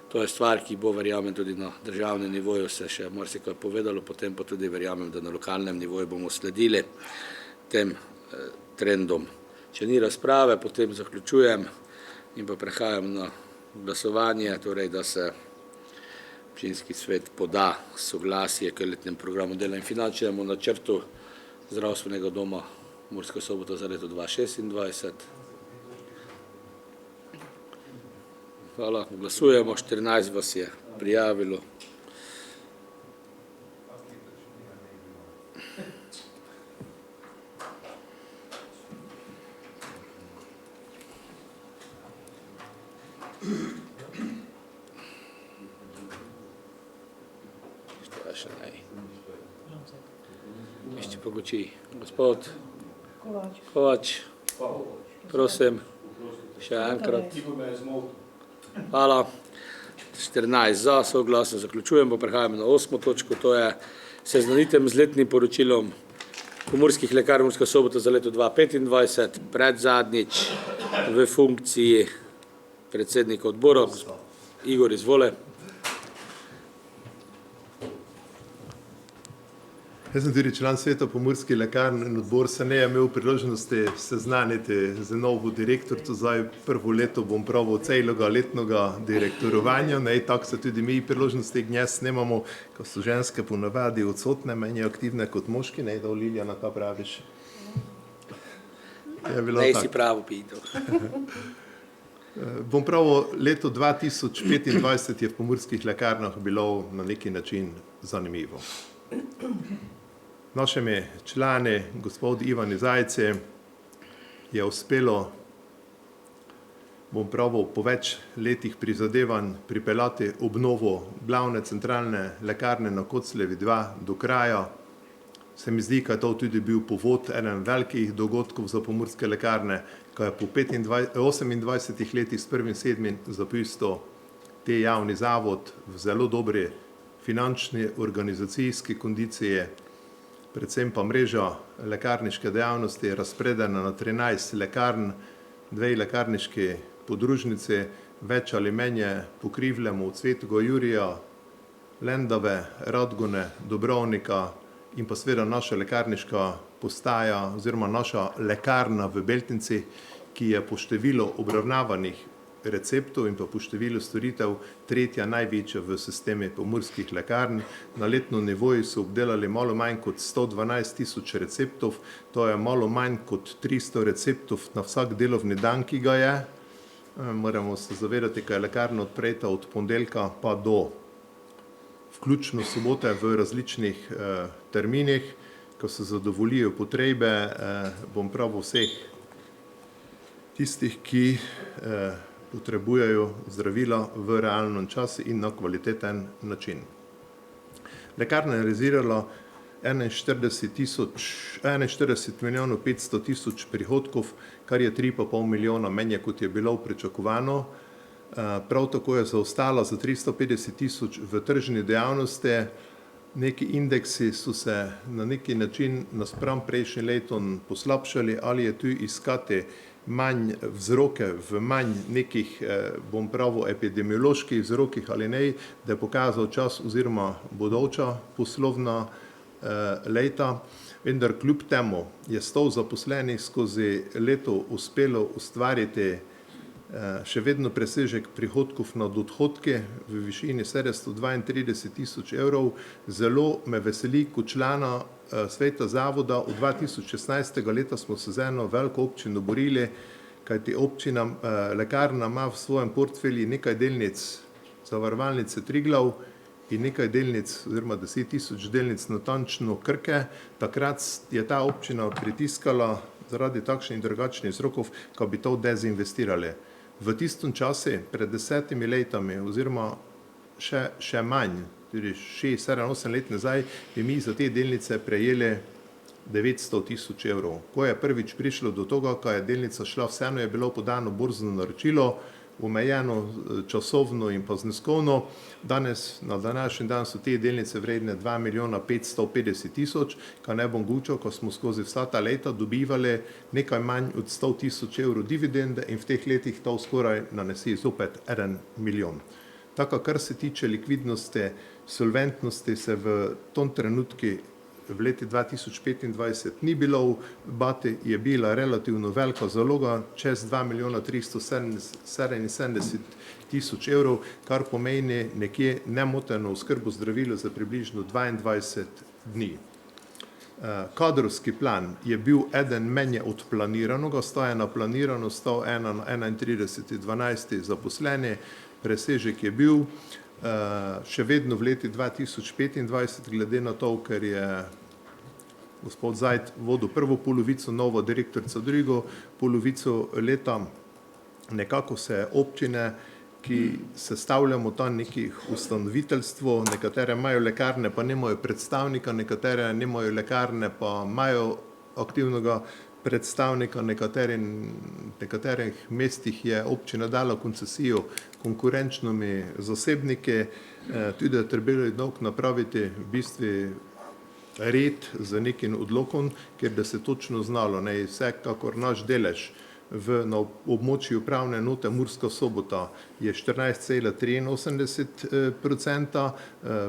Speaker 2: to je stvar, ki bo, verjamem, tudi na državnem nivoju se še marsikaj povedalo, potem pa tudi verjamem, da na lokalnem nivoju bomo sledili tem trendom. Če ni razprave, potem zaključujem in pa prehajam na glasovanje, torej da se občinski svet poda soglasje k letnem programu dela in finančnemu načrtu zdravstvenega doma Murska Sobota za leto 2026. Hvala, glasujemo, 14 vas je prijavilo. Ešte pogučí. Gospod Kovač, prosim, še enkrat. Hvala. 14 za, soglasno zaključujem, prehajamo na 8. točko, to je seznanitev z letnim poročilom Pomurskih lekarn Murska Sobota za leto 2025, predzadnjič v funkciji predsednika odbora. Igor, izvole.
Speaker 4: Jaz sem tudi član sveta Pomurskih lekarn in odbor se ne je imel priložnosti seznaniti z novo direktorico. Zdaj prvo leto bom pravil celega letnega direktorovanja, tako se tudi mi priložnosti gnjes nemamo, ko so ženske ponavadi odsotne, manj aktivne kot moški, da Liljana, kaj praviš?
Speaker 2: Ne si pravo pitao.
Speaker 4: Bom pravil, leto 2025 je v Pomurskih lekarnah bilo na neki način zanimivo. Našimi člani, gospod Ivan Zajce, je uspelo, bom pravil, po več letih prizadevanj pripeljati obnovo glavne centralne lekarne na Kocljevi 2 do kraja. Se mi zdi, da je to tudi bil povod eden velikih dogodkov za Pomurske lekarne, ko je po 28 letih s 1.7. zapisal te javni zavod v zelo dobri finančni organizacijski kondiciji, predvsem pa mreža lekarniške dejavnosti razpredena na 13 lekarn, 2 lekarniški podružnici, več ali menje pokrivljamo od Svetega Jurija, Lendave, Radgone, Dobrovnika in pa seveda naša lekarniška postaja oziroma naša lekarna v Beltinci, ki je po številu obravnavanih receptov in pa po številu storitev tretja največja v sistemi pomurskih lekarn. Na letno nivoju so obdelali malo manj kot 112.000 receptov, to je malo manj kot 300 receptov na vsak delovni dan, ki ga je. Moramo se zavedati, da je lekarna odprta od ponedeljka pa do vključno sobote v različnih terminih, ko se zadovoljijo potrebe, bom pravil, vseh tistih, ki potrebujejo zdravila v realnem času in na kvaliteten način. Lekarna je realizirala 41 milijonov 500 tisoč prihodkov, kar je 3,5 milijona menje, kot je bilo pričakovano. Prav tako je zaostala za 350 tisoč v tržni dejavnosti. Neki indeksi so se na neki način naspram prejšnjim letom poslabšali, ali je tu iskati manj vzroke v manj nekih, bom pravil, epidemioloških vzrokih ali ne, da je pokazal čas oziroma bodoča poslovna leta. Vendar kljub temu je 100 zaposlenih skozi leto uspelo ustvariti še vedno presežek prihodkov nad odhodke v višini 732 tisoč evrov. Zelo me veseli kot člana sveta zavoda. Od 2016. leta smo se z eno veliko občino borili, kajti občina lekarna ima v svojem portfelju nekaj delnic zavarovalnice Triglav in nekaj delnic oziroma 10 tisoč delnic natančno Krke. Takrat je ta občina pritiskala zaradi takšnih in drugačnih vzrokov, ko bi to dezinvestirali. V tistem času, pred 10 letami oziroma še manj, tudi 6, 7, 8 let nazaj, bi mi za te delnice prejeli 900 tisoč evrov. Ko je prvič prišlo do tega, ko je delnica šla, vseeno je bilo podano borzno naročilo, omejeno časovno in pa zneskovno. Danes, na današnji dan, so te delnice vredne 2 milijona 550 tisoč, kar ne bom gučal, ko smo skozi vsa ta leta dobivali nekaj manj od 100 tisoč evrov dividende in v teh letih to skoraj nanesi zopet 1 milijon. Tako, kar se tiče likvidnosti, solventnosti, se v tom trenutku v leti 2025 ni bilo bati, je bila relativno velika zaloga, čez 2 milijona 377 tisoč evrov, kar pomeni nekje nemoteno oskrbo zdravila za približno 22 dni. Kadrovski plan je bil eden menje od planiranega, sta ena planirano, sta ena na 31.12. zaposleni, presežek je bil. Še vedno v leti 2025, glede na to, ker je gospod Zajd vodil prvo polovico, novo direktorica drugo polovico leta, nekako se občine, ki sestavljamo tam nekih ustanoviteljstvo, nekatere imajo lekarne, pa nimajo predstavnika, nekatere nimajo lekarne, pa imajo aktivnega predstavnika, nekaterih mestih je občina dala koncesijo konkurenčnimi zasebniki, tudi je trebalo napraviti v bistvu red z nekim odlokom, ker da se točno znalo, ne, vsekakor naš delež na območju upravne enote Murska Sobota je 14,83%,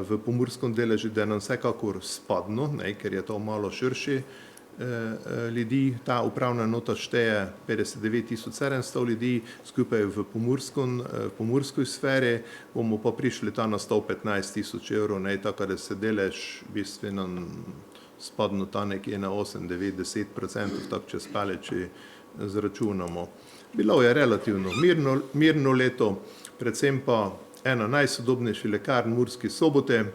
Speaker 4: v pomurskem deležu, da je nam vsekakor spadno, ne, ker je to malo širši ljudi. Ta upravna enota šteje 59.700 ljudi, skupaj v pomurski sferi, bomo pa prišli ta na 115 tisoč evrov, ne, tako da se delež bistveno spadno ta nekje na 8, 9, 10%, tako čez paleči zračunamo. Bilo je relativno mirno leto, predvsem pa ena najsodobnejših lekarn Murske Sobote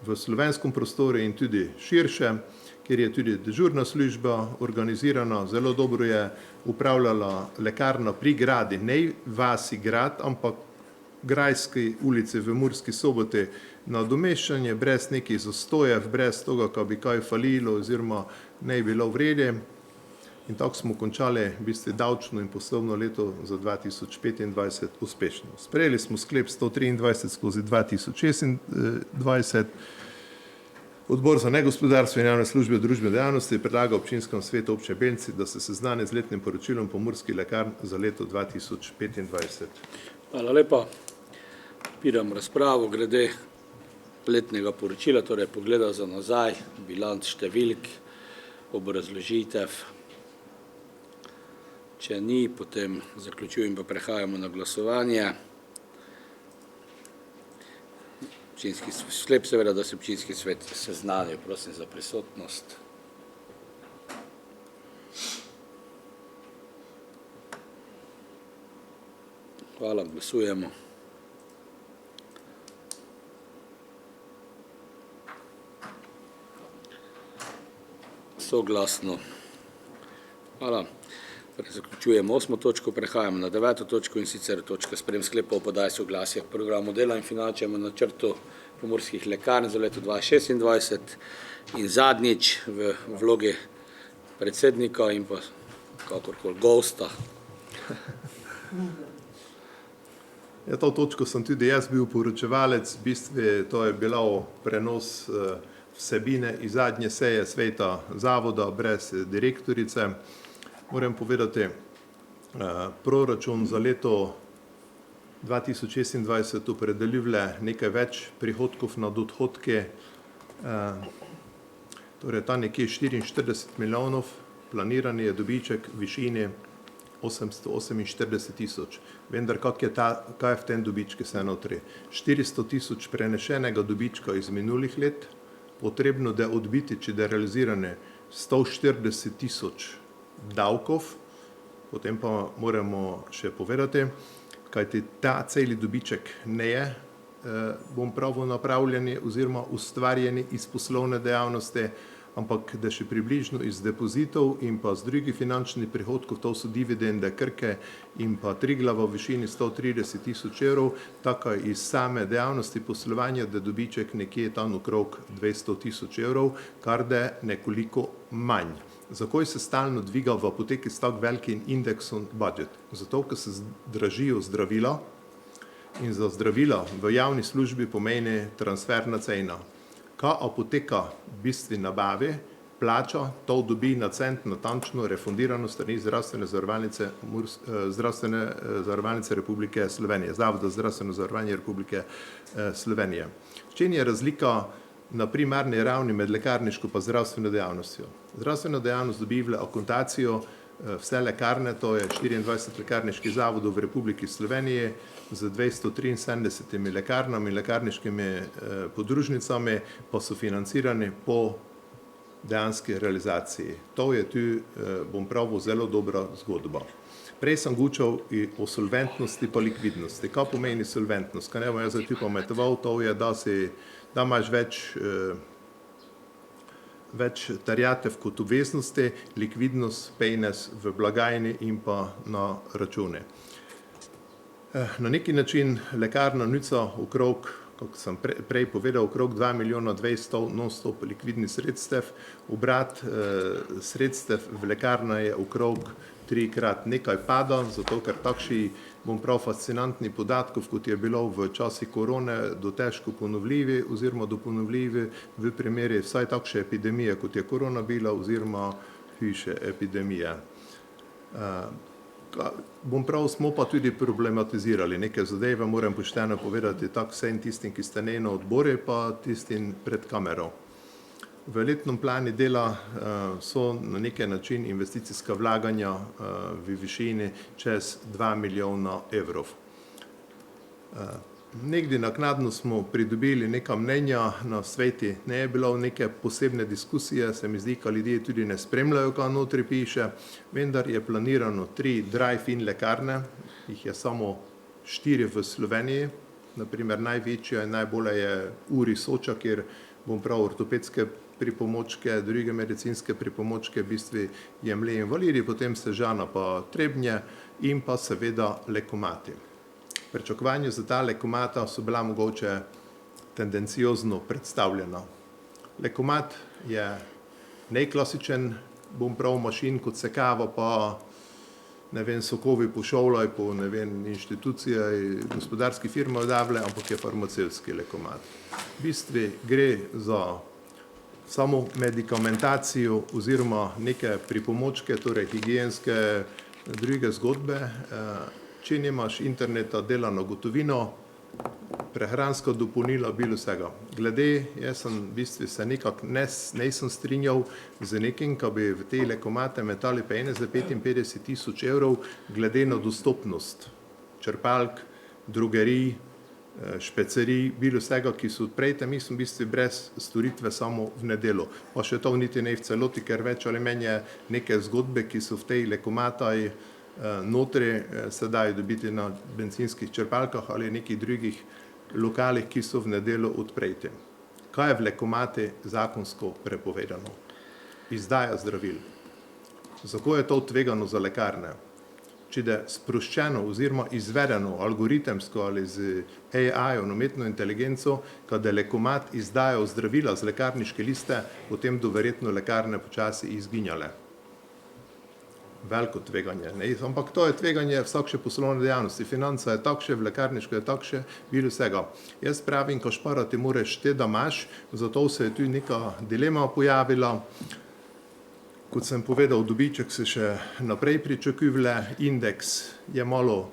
Speaker 4: v slovenskem prostoru in tudi širše, kjer je tudi dežurna služba organizirana, zelo dobro je upravljala lekarna pri gradi, ne vasi grad, ampak Grajski ulici v Murski Soboti, nadomeščanje brez nekih zastojev, brez toga, ko bi kaj falilo oziroma ne bilo v redu. In tako smo končali v bistvu davčno in poslovno leto za 2025 uspešno. Sprejeli smo sklep 123/2026. Odbor za negospodarstvo in javne službe v družbeni dejavnosti predlaga občinskemu svetu občine Beltinci, da se seznani z letnim poročilom pomurskih lekarn za leto 2025.
Speaker 2: Hvala lepa. Odpiram razpravo glede letnega poročila, torej pogleda za nazaj, bilanc številk, obrazložitev. Če ni, potem zaključujem pa prehajamo na glasovanje. Sklep seveda, da se občinski svet seznani, prosim za prisotnost. Hvala, glasujemo. Soglasno. Hvala. Zaključujemo 8. točko, prehajamo na 9. točko in sicer točka sprejem sklepa o podaji soglasja k programu dela in finančnemu načrtu Pomurskih lekarn za leto 2026 in zadnjič v vlogi predsednika in pa kakorkoli gosta.
Speaker 4: Ja, to točko sem tudi jaz bil poročevalec, v bistvu to je bilo prenos vsebine iz zadnje seje sveta zavoda brez direktorice. Moram povedati, proračun za leto 2026 opredeljuje nekaj več prihodkov nad odhodke, torej ta nekje 44 milijonov, planirani je dobiček v višini 848 tisoč. Vendar kaj je v tem dobičku se notri? 400 tisoč prenešenega dobička iz minulih let, potrebno da odbiti, če da realizirane 140 tisoč davkov, potem pa moramo še povedati, kajti ta celi dobiček ne je, bom pravil, napravljeni oziroma ustvarjeni iz poslovne dejavnosti, ampak da še približno iz depozitov in pa z drugih finančnih prihodkov, to so dividende Krke in pa Triglava v višini 130 tisoč evrov, tako iz same dejavnosti poslovanja, da dobiček nekje tam okrog 200 tisoč evrov, kar da nekoliko manj. Zakaj se stalno dviga v apoteki s tako velikim indeksom budžet? Zato, ker se dražijo zdravila in za zdravila v javni službi pomeni transferna cena. Kaj apoteka v bistvu nabavi, plača, to dobi na cent natančno refundirano strani zdravstvene zavarovalnice Republike Slovenije, Zavoda za zdravstveno zavarovanje Republike Slovenije. V čem je razlika na primarni ravni med lekarniško pa zdravstveno dejavnostjo? Zdravstveno dejavnost dobi v akontacijo vse lekarne, to je 24 lekarniških zavodov v Republiki Sloveniji z 273 lekarnami, lekarniškimi podružnicami, pa so financirani po dejanski realizaciji. To je tu, bom pravil, zelo dobra zgodba. Prej sem gučal o solventnosti pa likvidnosti. Kaj pomeni solventnost? Kaj ne bom jaz zdaj tu pometoval, to je, da imaš več terjatev kot obveznosti, likvidnost pejnes v blagajni in pa na račune. Na neki način lekarna nuca okrog, kako sem prej povedal, okrog 2 milijona 200 non-stop likvidnih sredstev, obrat sredstev v lekarna je okrog 3-krat nekaj pada, zato ker takšni, bom prav, fascinantni podatkov, kot je bilo v časi korone, do težko ponovljivi oziroma doponovljivi v primeri vsaj takšne epidemije, kot je korona bila oziroma hujše epidemije. Bom prav, smo pa tudi problematizirali neke zadeve, moram pošteno povedati, tako vsem tistim, ki ste ne na odbori, pa tistim pred kamero. V letnem planu dela so na neki način investicijska vlaganja v višini čez 2 milijona evrov. Nekdaj naknadno smo pridobili neka mnenja na sveti, ne je bilo neke posebne diskusije, se mi zdi, da ljudje tudi ne spremljajo, kaj notri piše, vendar je planirano 3 drive-in lekarne, jih je samo 4 v Sloveniji, naprimer največja in najbolje je Uri Soča, kjer, bom prav, ortopedske pripomočke, druge medicinske pripomočke v bistvu jemlje invalidi, potem Sežana pa Trebnje in pa seveda lekomati. Pričakovanja za ta lekomata so bila mogoče tendenciozno predstavljena. Lekomat je neklasičen, bom prav, mašin kot se kava pa, ne vem, sokovi po šolaj, po, ne vem, inštitucije, gospodarski firme odavle, ampak je farmacevtski lekomat. V bistvu gre za samo medikamentacijo oziroma neke pripomočke, torej higienske, druge zgodbe. Če nimaš interneta, delano gotovino, prehranska dopolnila, bilo vsega. Glede, jaz sem v bistvu se nekako nisem strinjal z nekim, ki bi v te lekomate metali pejne za 55 tisoč evrov, glede na dostopnost črpalk, drogerij, špecerij, bilo vsega, ki so odprejte, mi smo v bistvu brez storitve samo v nedeljo. Pa še to niti ne v celoti, ker več ali menj je neke zgodbe, ki so v tej lekomataj notri, se dajo dobiti na bencinskih črpalkah ali nekih drugih lokalih, ki so v nedeljo odprejte. Kaj je v lekomati zakonsko prepovedano? Izdaja zdravil. Zakaj je to tvegano za lekarne? če da sproščeno oziroma izvedeno algoritemsko ali z AI-om, umetno inteligenco, kad lekomat izdajo zdravila z lekarniške liste, potem do verjetno lekarne počasi izginjale. Veliko tveganje. Ne? Ampak to je tveganje vsakše poslovne dejavnosti. Financa je takše, v lekarniško je takše, bilo vsega. Jaz pravim, ko šparati moraš te, da imaš, zato se je tu neka dilema pojavila. Kot sem povedal, dobiček se še naprej pričakuje, indeks je malo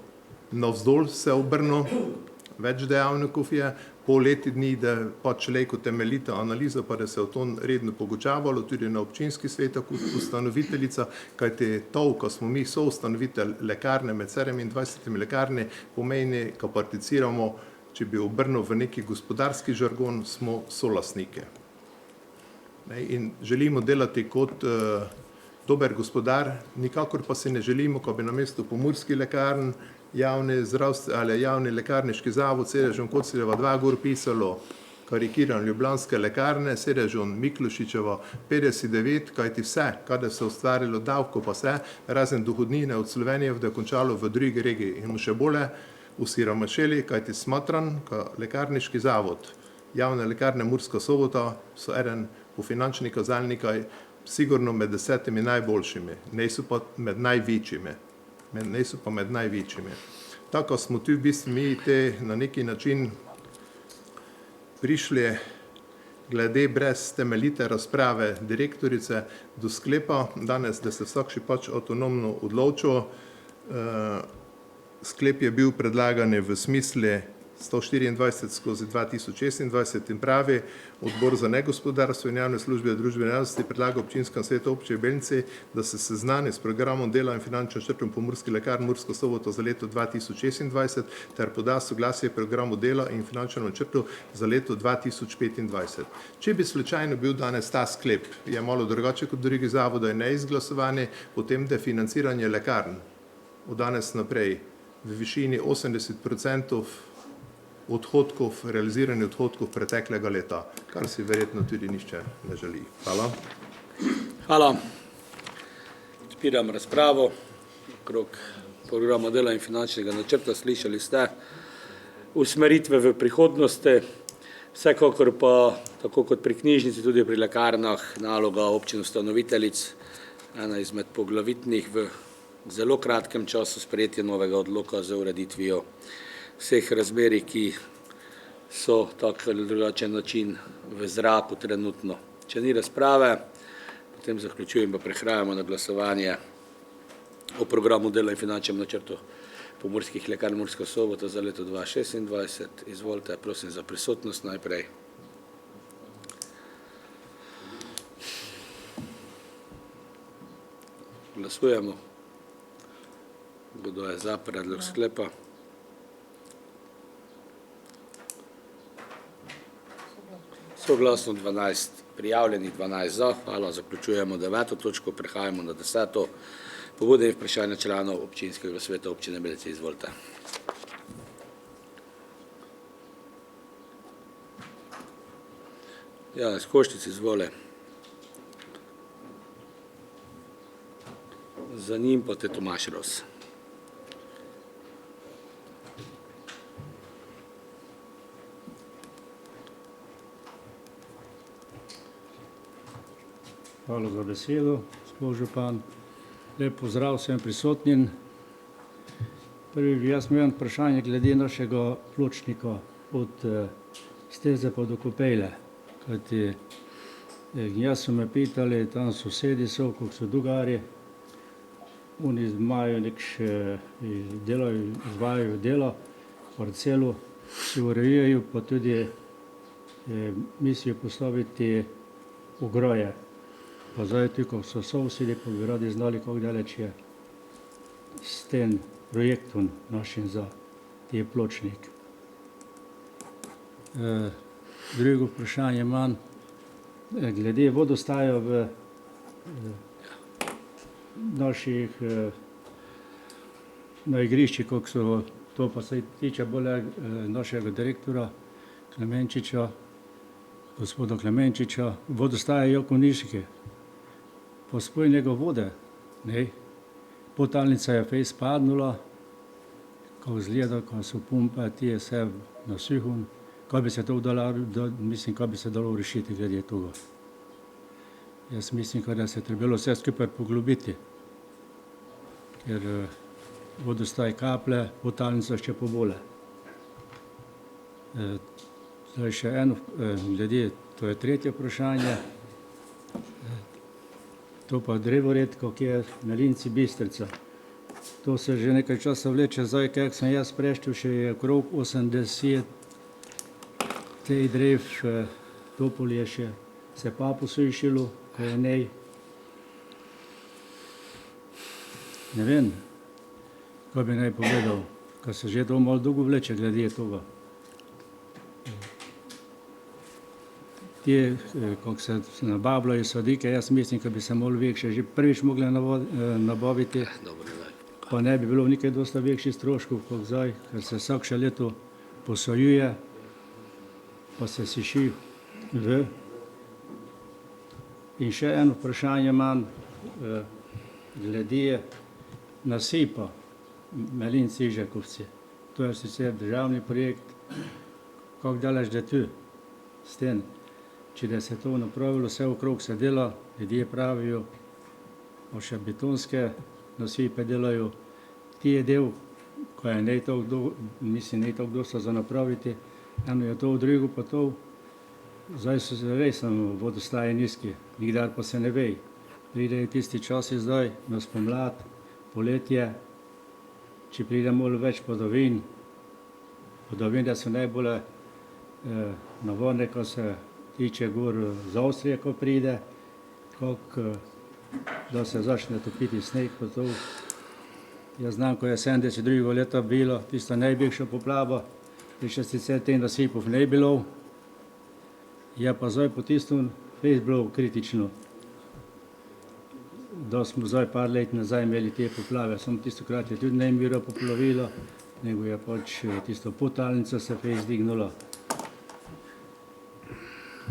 Speaker 4: navzdol se obrnil, več dejavnikov je, po leti dni, da pač lejko temeljita analiza, pa da se je to redno pogučavalo, tudi na občinski svet, kot ustanoviteljica, kajti to, ko smo mi soustanovitelj lekarne med 27 lekarne, pomeni, ko participiramo, če bi obrnil v neki gospodarski žargon, smo solastnike. In želimo delati kot dober gospodar, nikakor pa si ne želimo, ko bi na mesto pomurski lekarn, javni lekarniški zavod, sedežem Koceljeva 2 gor pisalo, karikiran Ljubljanske lekarne, sedežem Miklošičeva 59, kajti vse, kada se ustvarilo davko pa vse, razen dohodnine od Slovenije, da je končalo v drugi regiji. In še bolje usiromašili, kajti smatram, ko lekarniški zavod, javne lekarne Murska Sobota so eden po finančnih kazalnikih sigurno med 10 najboljšimi, niso pa med največjimi. Tako smo tu v bistvu mi te na neki način prišli glede brez temeljite razprave direktorice do sklepa danes, da se vsak še pač avtonomno odločil. Sklep je bil predlagan v smislu 124/2026 in pravi, Odbor za negospodarstvo in javne službe družbene dejavnosti predlaga občinskem svetu občine Beltinci, da se seznani s programom dela in finančnim načrtom Pomurskih lekarn Mursko Soboto za leto 2026 ter poda soglasje programu dela in finančnem načrtu za leto 2025. Če bi slučajno bil danes ta sklep, je malo drugače kot drugi zavoda in neizglasovani, potem da financiranje lekarn od danes naprej v višini 80% odhodkov, realiziranih odhodkov preteklega leta, kar si verjetno tudi nišče ne želi. Hvala.
Speaker 2: Hvala. Odpiram razpravo okrog programa dela in finančnega načrta. Slišali ste usmeritve v prihodnosti, vsekakor pa, tako kot pri knjižnici, tudi pri lekarnah, naloga občin ustanoviteljic, ena izmed poglavitnih v zelo kratkem času sprejetje novega odloka za ureditvijo vseh razmerij, ki so tak ali drugačen način v zraku trenutno. Če ni razprave, potem zaključujem pa prehajamo na glasovanje o programu dela in finančnem načrtu Pomurskih lekarn Murska Sobota za leto 2026. Izvolite, prosim za prisotnost najprej. Glasujemo. Kdo je za predlog sklepa? Soglasno 12 prijavljenih, 12 za. Hvala, zaključujemo 9. točko, prehajamo na 10. Pobude in vprašanja članov občinskega sveta občine Beltinci. Izvolite. Janez Koštic, izvole. Za njim pa te Tomaž Ros.
Speaker 5: Hvala za besedo, gospod župan. Lep pozdrav vsem prisotnim. Prvi, jaz imam vprašanje glede našega pločnika od Steze pa do Kopejle. Kajti jaz so me pitali, tam sosedi so, kako so Dugari, oni imajo izvajajo delo, parcelo, si urejajo, pa tudi mislijo postaviti ograje. Pa zdaj tudi, ko so sosedi, pa bi radi znali, kako daleč je s tem projektom našim za te pločnik. Drugo vprašanje imam, glede vodostaja v naših na igriščih, kako so, to pa se tiče bolj našega direktora Klemenčiča, gospoda Klemenčiča, vodostaja Joko Nišike. Po spoj njegov vode, ne, Potalnica je fejs padnula, ko izgleda, ko so pumpe, ti je vse na suhu. Kaj bi se to kaj bi se dalo rešiti glede toga. Jaz mislim, da se je trebalo vse skupaj poglobiti, ker vodostaj kaplje, potalnica še pobole. Zdaj še eno glede, to je tretje vprašanje. To pa drevored, ki je na Linci Bistrica. To se že nekaj časa vleče, zdaj, kak sem jaz preštel, še je okrog 80 tej drev, to polje še se pa posušilo, ko je nej. Ne vem, kaj bi naj povedal, ko se že to malo dolgo vleče glede toga. Te, kako se nabavljajo sadike, jaz mislim, da bi se malo večje že prvič mogli nabaviti, pa ne bi bilo nekaj dosta večjih stroškov, kot zdaj, ker se vsak še leto posojuje, pa se suši v. In še eno vprašanje imam glede nasipa Melinci-Ižakovci. To je sicer državni projekt, kako daleč da tu s tem. Če da se to napravilo, vse okrog se dela, ljudje pravijo, pa še betonske nasipe delajo. Ti je del, ko je ne tako dosta za napraviti, eno je to, drugo pa to. Zdaj so se res vodostaje nizki, nikdar pa se ne ve. Pridejo tisti časi zdaj, na spomlad, poletje, če pride malo več padavin, da so najbolj navodne, ko se tiče gor z Avstrije, ko pride, da se začne topiti sneg, pa to. Jaz znam, ko je 72. leta bilo, tista največja poplava, še sicer teh nasipov ne bilo, je pa zdaj po tistem res bilo kritično, da smo zdaj par let nazaj imeli te poplave, samo tistokrat je tudi ne bilo poplavilo, nego je pač tisto potalnica se res dignula.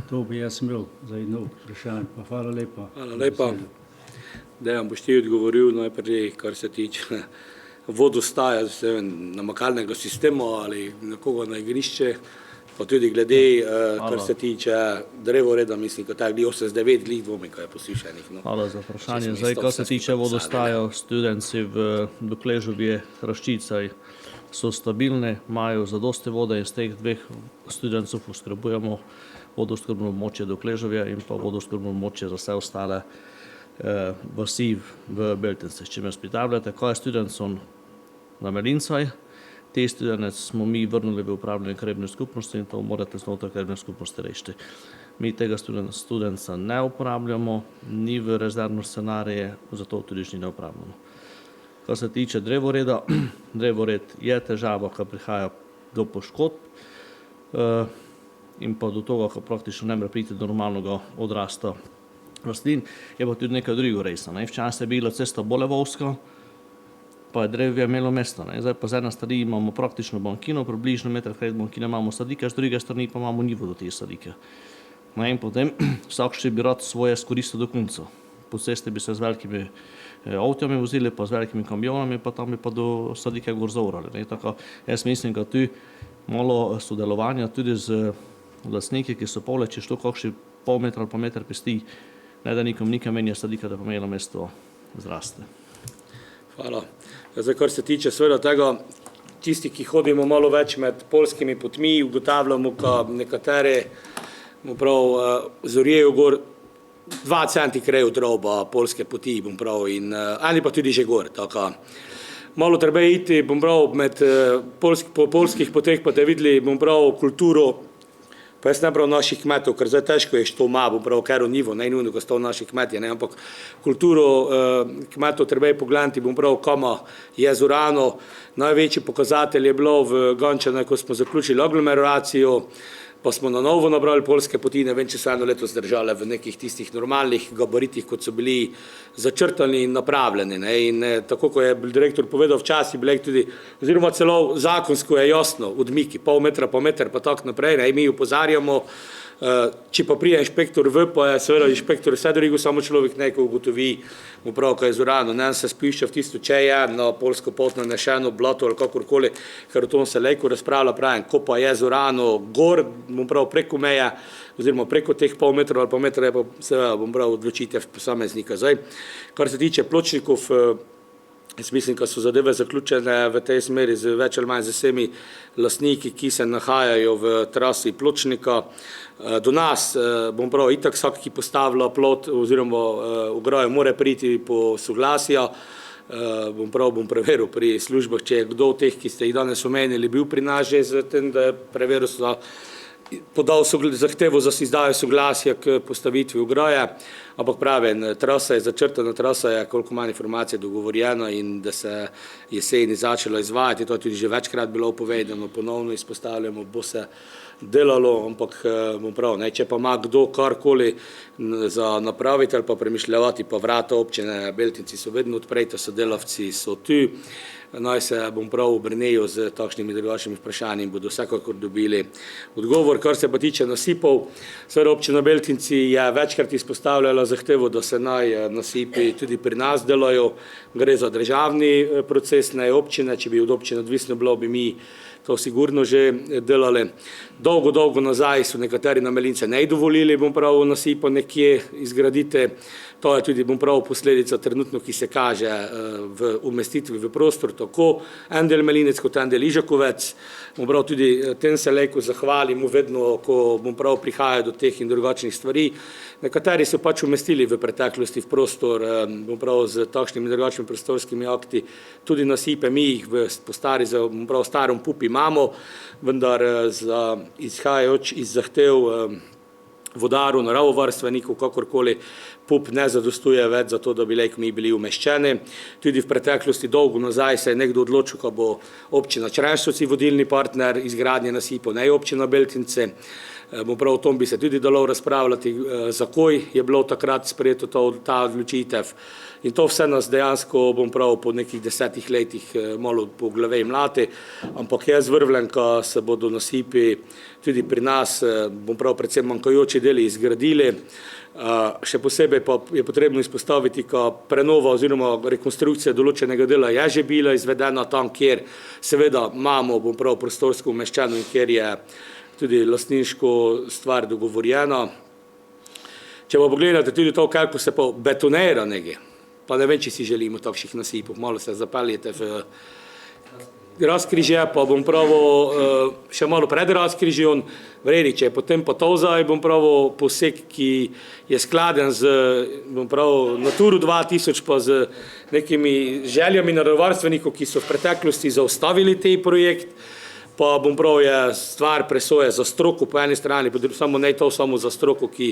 Speaker 5: To bi jaz imel za jedno vprašanje, pa hvala lepa.
Speaker 2: Hvala lepa. Dejan, boš ti odgovoril najprej, kar se tiče vodostaja, namakalnega sistema ali nekoga na igrišče, pa tudi glede, kar se tiče drevoreda, mislim, kot tak, 89 glih dvomi, kaj je posušenih.
Speaker 6: Hvala za vprašanje. Zdaj, kar se tiče vodostaja, študentci v Dokležovje, Hraščicah so stabilne, imajo zadosti vode in z teh dveh študencov oskrbujemo vodooskrbno območje Dokležovja in pa vodooskrbno območje za vse ostale vasi v Beltincih. Če me spitavljate, kaj je študencom na Melincaj, te študence smo mi vrnili v upravljanje krajevne skupnosti in to morate znotraj krajevne skupnosti rešiti. Mi tega študenca ne uporabljamo, ni v rezervno scenarije, zato tudi ni ne uporabljamo. Kar se tiče drevoreda, drevored je težava, ko prihaja do poškodb in pa do toga, ko praktično ne more priti do normalnega odrasta rastlin, je pa tudi nekaj drugo resa. Včasih je bila cesta bolj volska, pa je drevje imelo mesto. Zdaj pa z ene strani imamo praktično bankino, približno meter kraj bankine imamo sadike, z druge strani pa imamo nivo do te sadike. In potem vsak še bi rad svoje izkoristil do konca. Po cesti bi se z velikimi avtami vozili, pa z velikimi kamionami, pa tam bi pa do sadike gor zaorali. Tako jaz mislim, da tu malo sodelovanja tudi z lastniki, ki so povleči šlo kakšni pol metra ali pa meter pesti, ne da nikom nikam menja sadika, da pa imelo mesto zraste.
Speaker 2: Hvala. Zdaj, kar se tiče seveda tega, tisti, ki hodimo malo več med poljskimi potmi, ugotavljamo, da nekatere zorijejo gor 2 centi krajev droba poljske poti, ali pa tudi že gor. Tako. Malo treba iti, po poljskih poteh pa te videli, kulturo, pa jaz ne prav naših kmetov, ker zdaj težko je što ima, kero nivo, ne nujno, ko sto naših kmetje, ampak kulturo kmetov treba je pogledati, kama je zorano. Največji pokazatelj je bilo v Gančane, ko smo zaključili aglomeracijo, pa smo na novo nabrali poljske poti, ne vem, če so eno leto zdržale v nekih tistih normalnih gabaritih, kot so bili začrtani in napravljeni. Ne. In tako, ko je direktor povedal, včasih bile tudi, oziroma celo zakonsko je jasno, odmiki, pol metra, pa tako naprej, ne. Mi opozarjamo, če pa prije inšpektor v, pa je seveda inšpektor vse dorigo, samo človek nekaj ugotovi, mu prav, kaj je z urano, ne se spišče v tisto, če je na polsko pot nanešeno blato ali kakorkoli, ker o tom se lejko razpravlja, pravim, ko pa je z urano gor, mu prav preko meje, oziroma preko teh pol metrov ali pa metra, je pa seveda, bom prav, odločitev posameznika. Zdaj, kar se tiče pločnikov, jaz mislim, da so zadeve zaključene v tej smeri z več ali manj z vsemi lastniki, ki se nahajajo v trasi pločnika. Do nas, bom prav, itak vsak, ki postavlja plot oziroma ograjo, mora priti po soglasja. Bom preveril pri službah, če je kdo od teh, ki ste jih danes omenili, bil pri nas že z tem, da je preveril, podal zahtevo za izdajo soglasja k postavitvi ograje, ampak pravim, trasa je začrtana, trasa je, koliko manj informacije, dogovorjena in da se jeseni začelo izvajati, to je tudi že večkrat bilo povedano, ponovno izpostavljamo, bo se delalo, ampak bom prav, ne, če pa ima kdo karkoli za napraviti ali pa premišljavati, pa vrata občine Beltinci so vedno odprejte, sodelavci so tu, naj se bom prav obrnejo z takšnimi drugačnimi vprašanji in bodo vsekakor dobili odgovor. Kar se pa tiče nasipov, seveda občina Beltinci je večkrat izpostavljala zahtevo, da se naj nasipi tudi pri nas delajo, gre za državni proces, ne občine, če bi od občine odvisno bilo, bi mi to sigurno že delali. Dolgo nazaj so nekateri namelince ne dovolili, bom prav, nasipa nekje izgraditi. To je tudi, bom prav, posledica trenutno, ki se kaže v umestitvi v prostor, tako en del Melinec kot en del Ižakovec. Bom prav, tudi tem se lejko zahvalimo vedno, ko bom prav prihaja do teh in drugačnih stvari. Nekateri so pač umestili v preteklosti v prostor, bom prav, z takšnimi drugačnimi prostorskimi akti, tudi nasipe, mi jih po starom pupi imamo, vendar izhajajoč iz zahtev vodarov, naravovarstvenikov, kakorkoli, PUP ne zadostuje več za to, da bi mi bili umeščeni. Tudi v preteklosti dolgo nazaj se je nekdo odločil, ko bo občina Črenšovci vodilni partner izgradnje nasipov, ne občina Beltince. Bom prav, o tom bi se tudi dalo razpravljati, zakaj je bilo takrat sprejeto ta odločitev. In to vse nas dejansko, bom prav, po nekih 10 letih malo po glave mlati, ampak jaz vrvljen, ko se bodo nasipi tudi pri nas, bom prav, predvsem manjkajoči deli izgradili. Še posebej pa je potrebno izpostaviti, ko prenova oziroma rekonstrukcija določenega dela je že bila izvedena tam, kjer seveda imamo, bom prav, prostorsko umeščeno in kjer je tudi lastniško stvar dogovorjena. Če pa pogledate tudi to, kako se pa betonira nekaj, pa ne vem, če si želimo takšnih nasipov, malo se zapeljete v razkrižje, pa bom pravo še malo pred razkrižjem, vredi, če je potem pa to zdaj, bom pravo poseg, ki je skladen z, bom pravo, Naturo 2000, pa z nekimi željami naravovarstvenikov, ki so v preteklosti zaustavili tej projekt, pa bom prav, je stvar presoje za stroko po eni strani, samo ne to samo za stroko, ki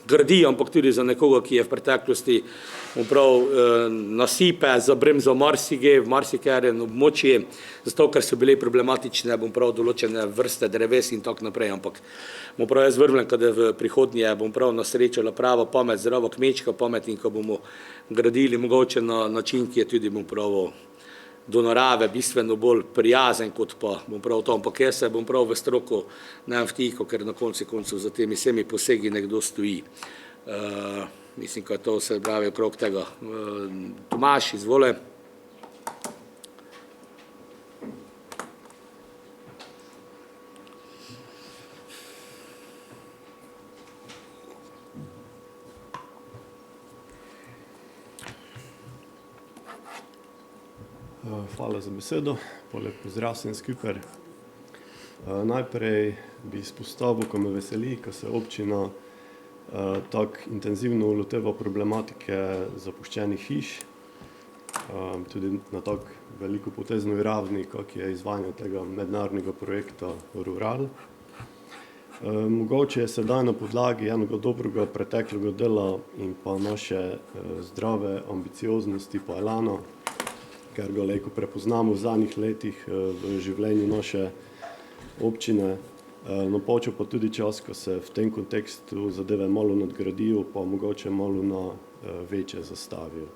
Speaker 2: gradi, ampak tudi za nekoga, ki je v preteklosti, bom prav, nasipe za bremzo marsige, v marsikeren območje, zato ker so bile problematične, bom prav, določene vrste dreves in tako naprej, ampak bom prav, jaz vrvljen, kada v prihodnje bom prav nasrečala prava pamet, zdrava kmečka pamet in ko bomo gradili mogoče na način, ki je tudi, bom prav, do narave bistveno bolj prijazen, kot pa bom prav to, ampak jaz se bom prav v stroko ne vtihal, ker na koncu koncev za temi vsemi posegi nekdo stoji. Mislim, da to se pravi okrog tega. Tomaž, izvole.
Speaker 7: Hvala za besedo, lep pozdrav vsem skupaj. Najprej bi izpostavil, ko me veseli, ko se občina tako intenzivno loteva problematike zapuščenih hiš, tudi na tako veliko poteznoj ravni, kak je izvajanje tega mednarodnega projekta Rural. Mogoče je sedaj na podlagi enega dobrega preteklega dela in pa naše zdrave ambicioznosti pa elana, ker ga lejko prepoznamo v zadnjih letih v življenju naše občine, Napočil pa tudi čas, ko se v tem kontekstu zadeve malo nadgradijo, pa mogoče malo na večje zastavijo.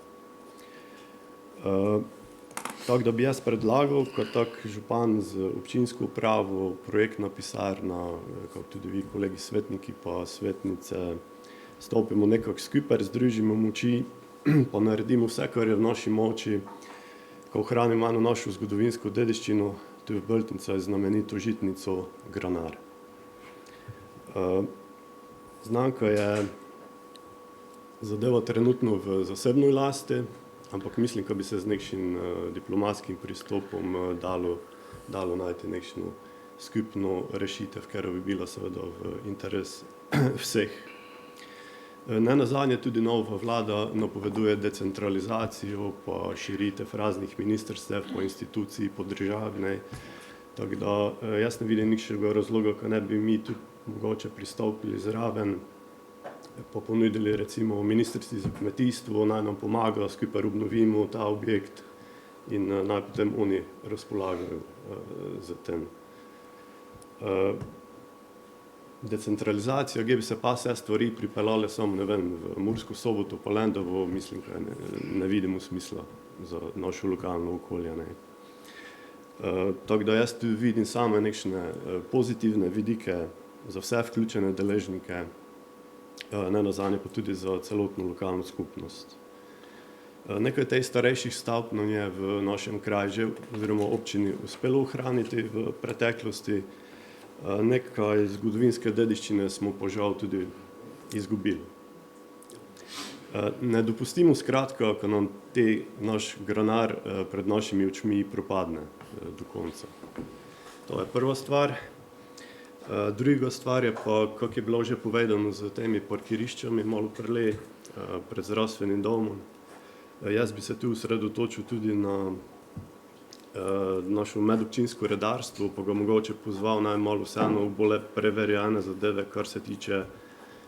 Speaker 7: Tako da bi jaz predlagal, kot tak župan z občinsko upravo, projektna pisarna, kot tudi vi, kolegi svetniki pa svetnice, stopimo nekako skupaj, združimo moči, pa naredimo vse, kar je v naši moči, ko ohranimo eno našo zgodovinsko dediščino, tu v Beltincu je znamenito žitnico Granar. Znamka je zadeva trenutno v zasebni lasti, ampak mislim, da bi se z nekšim diplomatskim pristopom dalo najti nekšno skupno rešitev, ker bi bila seveda v interes vseh. Nenazadnje tudi nova vlada napoveduje decentralizacijo pa širitev raznih ministrstev po instituciji, po državi. Tako da jaz ne vidim nikšega razloga, ko ne bi mi tudi mogoče pristopili zraven, pa ponudili recimo ministrstvi za kmetijstvo, naj nam pomaga, skupaj obnovimo ta objekt in naj potem oni razpolagajo z tem. Decentralizacija, kje bi se pa vse stvari pripeljale samo, ne vem, v Mursko Soboto, pa Lendavo, mislim, da ne vidimo smisla za našo lokalno okolje. Tako da jaz tudi vidim same nekšne pozitivne vidike za vse vključene deležnike, nenazadnje pa tudi za celotno lokalno skupnost. Nekaj teh starejših stavb nam je v našem kraju že, oziroma občini, uspelo ohraniti v preteklosti. Nekaj zgodovinske dediščine smo pa žal tudi izgubili. Ne dopustimo skratka, ko nam naš Granar pred našimi očmi propadne do konca. To je prva stvar. Druga stvar je pa, kako je bilo že povedano, z temi parkiriščami malo prele pred zdravstvenim domom. Jaz bi se tu osredotočil tudi na našo medobčinsko redarstvo, pa ga mogoče pozval naj malo vseeno bolj preverjene zadeve, kar se tiče,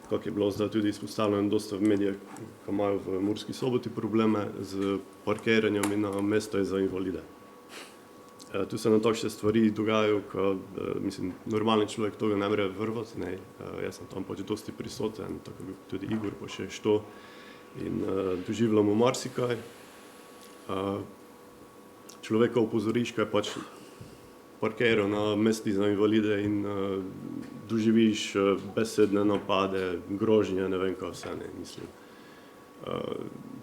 Speaker 7: kako je bilo zdaj tudi izpostavljeno dosta v medijih, ki imajo v Murski Soboti probleme z parkiranjem in na mesto je za invalide. Tu se nam takšne stvari dogajajo, ko mislim, normalni človek tega ne more vrvati. Jaz sem tam pač dosti prisoten, tako tudi Igor pa še što in doživljamo marsikaj. Človeka opozoriš, ko je pač parkiral na mesti za invalide in doživiš besedne napade, grožnje, ne vem kaj vse, mislim.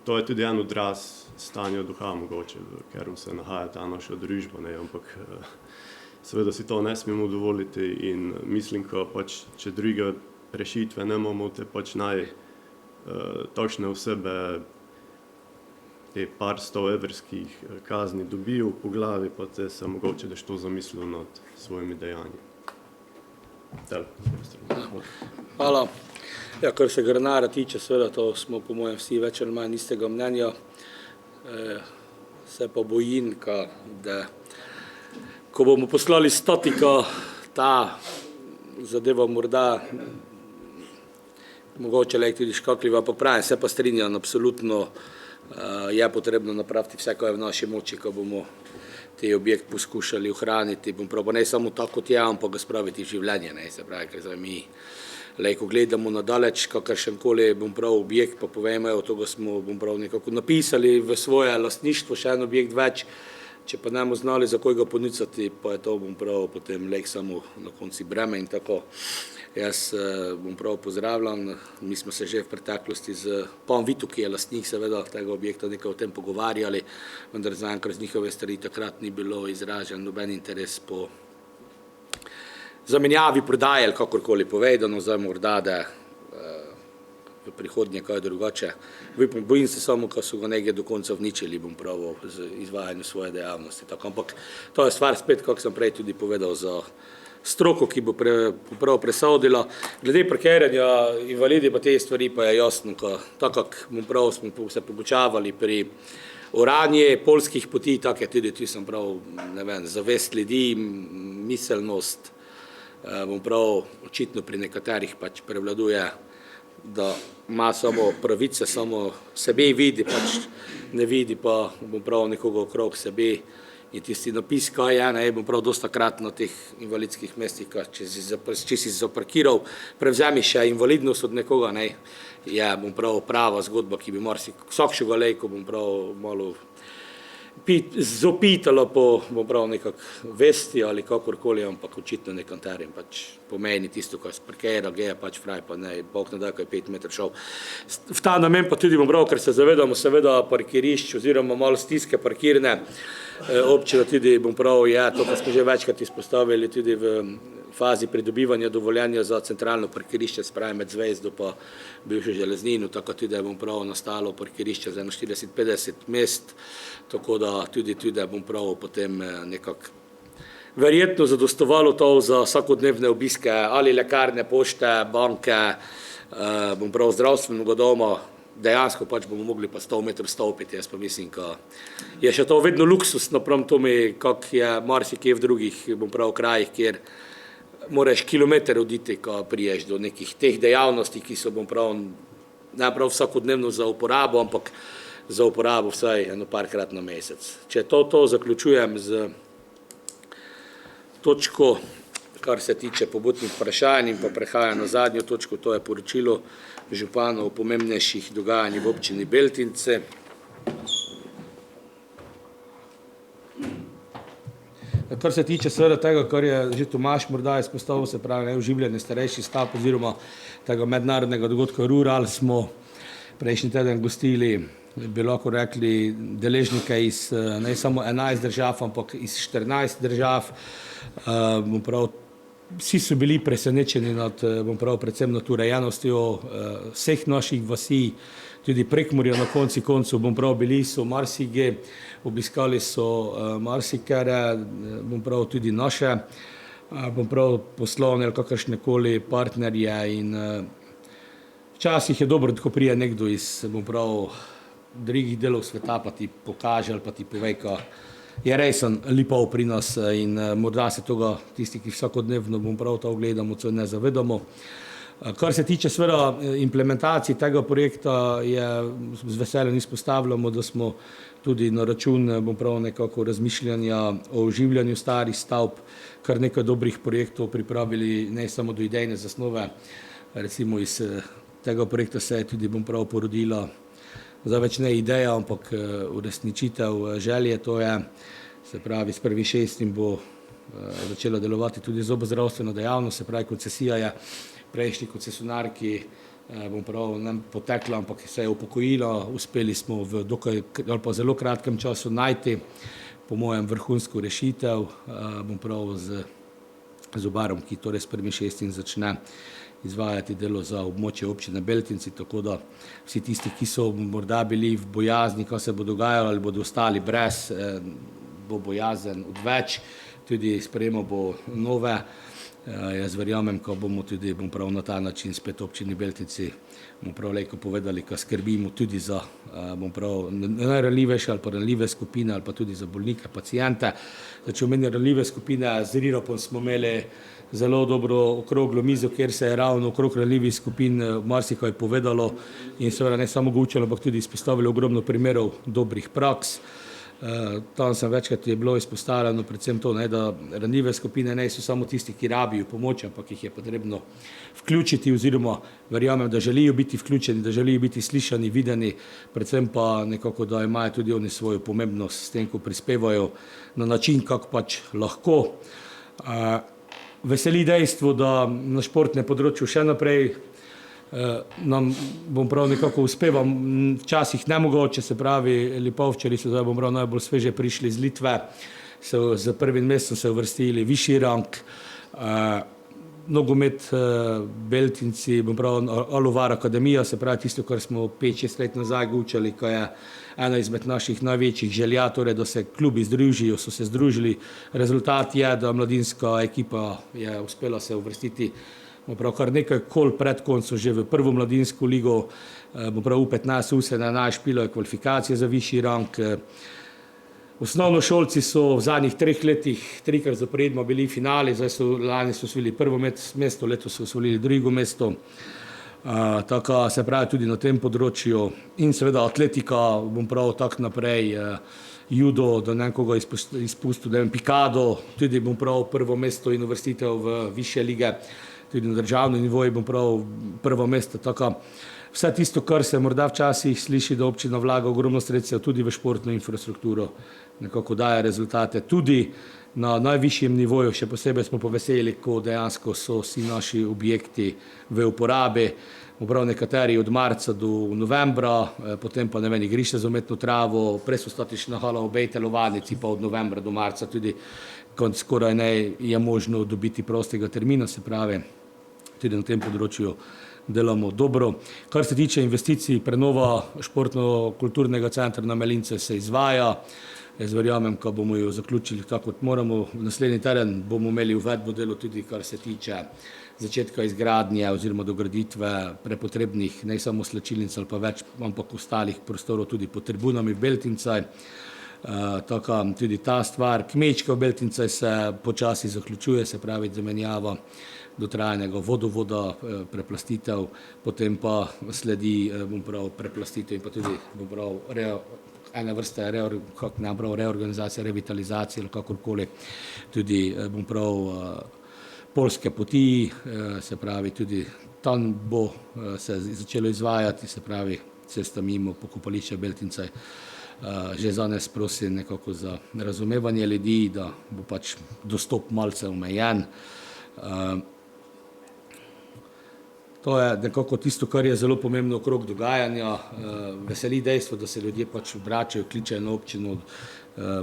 Speaker 7: To je tudi en odraz stanja duha mogoče, v katerem se nahaja ta naša družba, ampak seveda si to ne smemo dovoliti in mislim, ko pač, če druge rešitve ne imamo, te pač takšne osebe te par 100 evrskih kazni dobijo po glavi, pa te se mogoče daš to zamislil nad svojimi dejanji.
Speaker 2: Hvala. Ja, kar se Granara tiče, seveda to smo po mojem vsi več ali manj istega mnenja. Se pa bojim, da ko bomo poslali statika, ta zadeva morda mogoče le tudi škakljiva, pa pravim, se pa strinjam, absolutno je potrebno napraviti vse, kar je v naši moči, ko bomo te objekt poskušali ohraniti, pa ne samo tako kot je, ampak ga spraviti v življenje, se pravi, ker zdaj mi, ko gledamo nadaleč, kakršenkoli objekt, pa povemo, toga smo nekako napisali v svoje lastništvo, še en objekt več, če pa ne bomo znali, za koj ga ponuditi, pa je to potem samo na konci breme in tako. Jaz pozdravljam, mi smo se že v preteklosti z Vitu, ki je lastnik seveda tega objekta, nekaj o tem pogovarjali, vendar zaenkrat z njihove strani takrat ni bilo izražen noben interes po zamenjavi prodaje ali kakorkoli povedano, zdaj morda, da v prihodnje kaj drugače. Bojim se samo, ko so ga nekaj do konca vničili, z izvajanju svoje dejavnosti. Ampak to je stvar spet, kako sem prej tudi povedal, za stroko, ki bo prav presodila. Glede parkiranja invalidi pa te stvari pa je jasno, tako kako smo se pogučavali pri oranje polskih poti, tako je tudi tu sem prav, ne vem, zavest ljudi, miselnost, očitno pri nekaterih pač prevladuje, da ima samo pravice, samo sebe vidi, pač ne vidi pa nekoga okrog sebe In tisti napis, kaj je, ne, bom prav dostakrat na teh invalidskih mestih, če si zaparkiral, prevzemi še invalidnost od nekoga, ne, je, bom prav, prava zgodba, ki bi vsakšega lejko, bom prav, malo zopitalo po, bom prav, nekak vesti ali kakorkoli, ampak očitno nekaterim pač pomeni tisto, kar sparkira, geja pač fraj, pa ne, bog ne da, ko je 5 metrov šel. V ta namen pa tudi, bom prav, ker se zavedamo seveda parkirišč oziroma malo stiske parkirne, občina tudi, bom prav, je to, kar smo že večkrat izpostavili tudi v fazi pridobivanja dovoljenja za centralno parkirišče, spravi med Zvezdo pa bivšo železnino, tako tudi je, bom prav, nastalo parkirišče za 40-50 mest, tako da tudi, bom prav, potem nekako verjetno zadostovalo to za vsakodnevne obiske ali lekarne, pošte, banke, bom prav, zdravstvenega doma, dejansko pač bomo mogli pa 100 metrov stopiti, jaz pa mislim, da je še to vedno luksus napram tome, kak je marsikje v drugih, bom prav, krajih, kjer moraš kilometer oditi, ko priješ do nekih teh dejavnosti, ki so, bom prav, ne prav vsakodnevno za uporabo, ampak za uporabo vsaj parkrat na mesec. Če to zaključujem z točko, kar se tiče pobudnih vprašanj in pa prehajam na zadnjo točko, to je poročilo župana o pomembnejših dogajanjih v občini Beltince. Kar se tiče seveda tega, kar je že Tomaž morda izpostavil, se pravi oživljanje starejših stavb oziroma tega mednarodnega dogodka Rural, smo prejšnji teden gostili, bi lahko rekli, deležnike iz ne samo 11 držav, ampak iz 14 držav. Bom prav, vsi so bili presenečeni nad, bom prav, predvsem nad urejenostjo vseh naših vasi, tudi Prekmurja na konci koncev, bom prav, bili so marsikje, obiskali so marsikere, bom prav, tudi naše, bom prav, poslovne ali kakršnekoli partnerje in včasih je dobro, ko prije nekdo iz, bom prav, drugih delov sveta pa ti pokaže ali pa ti pove, ko je resen lipov pri nas in morda se toga tisti, ki vsakodnevno, bom prav, to gledamo, co ne zavedamo. Kar se tiče seveda implementacij tega projekta, je z veseljem izpostavljamo, da smo tudi na račun, bom prav, nekako razmišljanja o oživljanju starih stavb, kar nekaj dobrih projektov pripravili, ne samo do idejne zasnove, recimo iz tega projekta se je tudi, bom prav, porodila zdaj več ne ideja, ampak uresničitev želje, to je, se pravi, s 1.6. bo začela delovati tudi zobozdravstvena dejavnost, se pravi, koncesija je prejšnji koncesionarki, bom prav, ne potekla, ampak se je upokojila, uspeli smo v dokaj ali pa zelo kratkem času najti, po mojem, vrhunsko rešitev, bom prav, z zobarom, ki torej s 1.6. začne izvajati delo za območje občine Beltinci, tako da vsi tisti, ki so morda bili v bojazni, kaj se bo dogajalo ali bodo ostali brez, bo bojazen odveč, tudi sprejemo bo nove. Jaz verjamem, ko bomo tudi, bom prav, na ta način spet občini Beltinci, bom prav lejko povedali, ko skrbimo tudi za, bom prav, najranljivejše ali pa ranljive skupine ali pa tudi za bolnike, paciente. Če omenim ranljive skupine, z Riropom smo imeli zelo dobro okroglo mizo, kjer se je ravno okrog ranljivih skupin marsikaj povedalo in seveda ne samo govorilo, ampak tudi izpostavilo ogromno primerov dobrih praks. Tam sem večkrat je bilo izpostavljeno predvsem to, da ranljive skupine ne so samo tisti, ki rabijo pomoč, ampak jih je potrebno vključiti oziroma verjamem, da želijo biti vključeni, da želijo biti slišani, videni, predvsem pa nekako, da imajo tudi oni svojo pomembnost s tem, ko prispevajo na način, kako pač lahko. Veseli dejstvo, da na športnem področju še naprej nam, bom prav, nekako uspeva, včasih nemogoče, se pravi, Lipovčani so zdaj, bom prav, najbolj sveže prišli iz Litve, so z 1. mestom se uvrstili višji rang, nogomet Beltinci, bom prav, Aluvar Akademija, se pravi tisto, kar smo 5-6 let nazaj učili, ko je ena izmed naših največjih želja, torej, da se klubi združijo, so se združili. Rezultat je, da mladinska ekipa je uspela se uvrstiti kar nekaj kol pred koncem že v prvo mladinsko ligo, bo prav U15, U17 špilajo kvalifikacije za višji rang. Osnovnošolci so v zadnjih 3 letih 3-krat zaporedno bili finali, lani so osvojili prvo mesto, letos so osvojili drugo mesto. Tako se pravi tudi na tem področju in seveda atletika, bom prav, tako naprej, judo, da ne koga izpustil, da je Pikado, tudi bom prav prvo mesto in uvrstitev v višje lige, tudi na državnem nivoju bom prav prvo mesto. Tako vse tisto, kar se morda včasih sliši, da občina vlaga ogromno sredstev tudi v športno infrastrukturo, nekako daje rezultate tudi na najvišjem nivoju, še posebej smo pa veseli, ko dejansko so vsi naši objekti v uporabi, prav nekateri od marca do novembra, potem pa ne vem, igrišče za umetno travo, presostatična hala, obe telovadnici pa od novembra do marca tudi skoraj ne je možno dobiti prostega termina, se pravi, tudi na tem področju delamo dobro. Kar se tiče investicij, prenova športno-kulturnega centra na Melince se izvaja. Jaz verjamem, ko bomo jo zaključili tako, kot moramo. V naslednji teden bomo imeli uvedbo delo tudi, kar se tiče začetka izgradnje oziroma dograditve prepotrebnih, ne samo slačilnic ali pa več, ampak ostalih prostorov tudi pod tribunami v Beltincaj. Tako tudi ta stvar. Kmečka v Beltincaj se počasi zaključuje, se pravi zamenjava dotrajanega vodovoda, preplastitev, potem pa sledi preplastitev in pa tudi ene vrste reorganizacija, revitalizacija ali kakorkoli tudi poljske poti, se pravi tudi tam bo se začelo izvajati, se pravi cesta mimo pokopališča Beltincaj. Že danes prosim nekako za razumevanje ljudi, da bo pač dostop malce omejen. To je nekako tisto, kar je zelo pomembno okrog dogajanja. Veseli dejstvo, da se ljudje pač obračajo, kličejo na občino,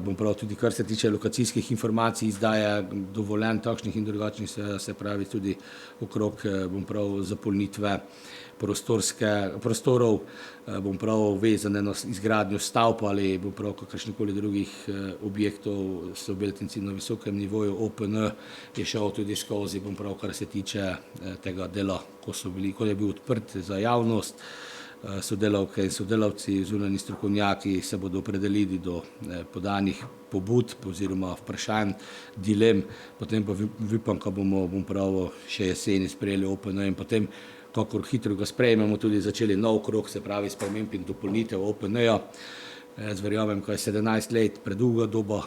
Speaker 2: bom prav tudi kar se tiče lokacijskih informacij, izdaje dovoljenj takšnih in drugačnih, se pravi tudi okrog, bom prav, zapolnitve prostorov, bom prav vezane na izgradnjo stavb ali bom prav kakršnikoli drugih objektov, so Beltinci na visokem nivoju. OPN je šel tudi skozi, bom prav, kar se tiče tega dela, ko je bil odprt za javnost. Sodelavke in sodelavci, zunanji strokovnjaki se bodo opredelili do podanih pobud oziroma vprašanj, dilem, potem pa upam, ko bomo, bom prav, še jeseni sprejeli OPN in potem, kakor hitro ga sprejmemo, tudi začeli nov krog, se pravi sprememb in dopolnitev OPN-ja. Jaz verjamem, ko je 17 let predolga doba,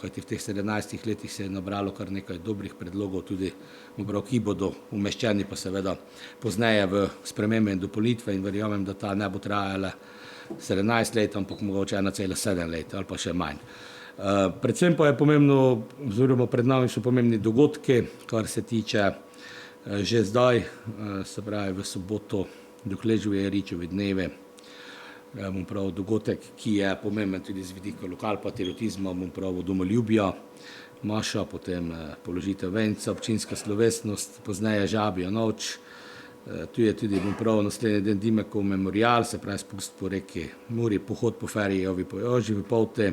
Speaker 2: kajti v teh 17 letih se je nabralo kar nekaj dobrih predlogov, tudi ki bodo umeščeni pa seveda pozneje v spremembe in dopolnitve in verjamem, da ta ne bo trajala 17 let, ampak mogoče 1,7 let ali pa še manj. Predvsem pa je pomembno, oziroma pred nami so pomembni dogodki, kar se tiče že zdaj, se pravi v soboto, Dokležuje Ričevi dnevi, bom prav dogodek, ki je pomemben tudi z vidika lokalpatriotizma, bom prav domoljubja, maša, potem položitev venca, občinska slovesnost, pozneje žabja noč, tu je tudi, bom prav, naslednji dan Dimekov memorial, se pravi spust po reki Muri, pohod po Ferijovi po Joživi polti,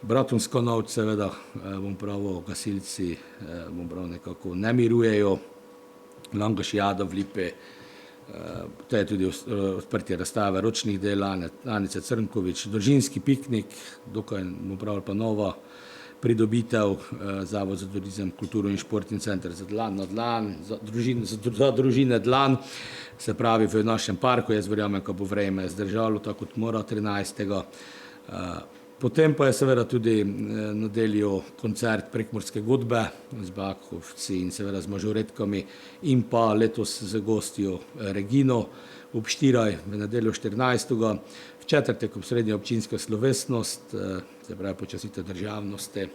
Speaker 2: Bratunsko noč, seveda, bom prav, gasilci, bom prav, nekako ne mirujejo, Langašijada v Lipi, to je tudi odprtje razstave ročnih del Anice Crnković, družinski piknik, dokaj, bom prav, pa nova pridobitev, Zavod za turizem, kulturo in športni center za družine Dlan, se pravi v našem parku, jaz verjamem, ko bo vreme zdržalo, tako kot mora 13. Potem pa je seveda tudi nedeljo koncert Prekmurske godbe z Bakovci in seveda z mažoretkami in pa letos z gostjo Regino ob 4 v nedeljo 14. V četrtek ob srednja občinska slovesnost, se pravi počastitev državnosti,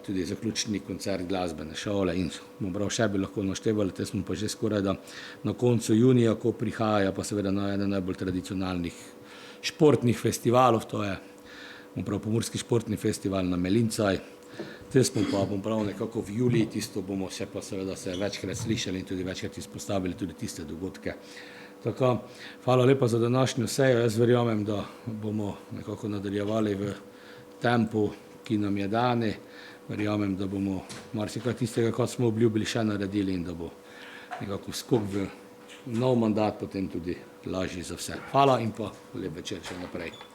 Speaker 2: tudi zaključni koncert glasbene šole in bom prav še bi lahko naštevali, te smo pa že skoraj da na koncu junija, ko prihaja pa seveda na ene najbolj tradicionalnih športnih festivalov, to je bom prav Pomurski športni festival na Melincaj, te smo pa bom prav nekako v juliji, tisto bomo še pa seveda se večkrat slišali in tudi večkrat izpostavili tudi tiste dogodke. Tako, hvala lepa za današnjo sejo, jaz verjamem, da bomo nekako nadaljevali v tempu, ki nam je dani, verjamem, da bomo marsikaj tistega, kar smo obljubili, še naredili in da bo nekako skok v nov mandat potem tudi lažji za vse. Hvala in pa lep večer še naprej.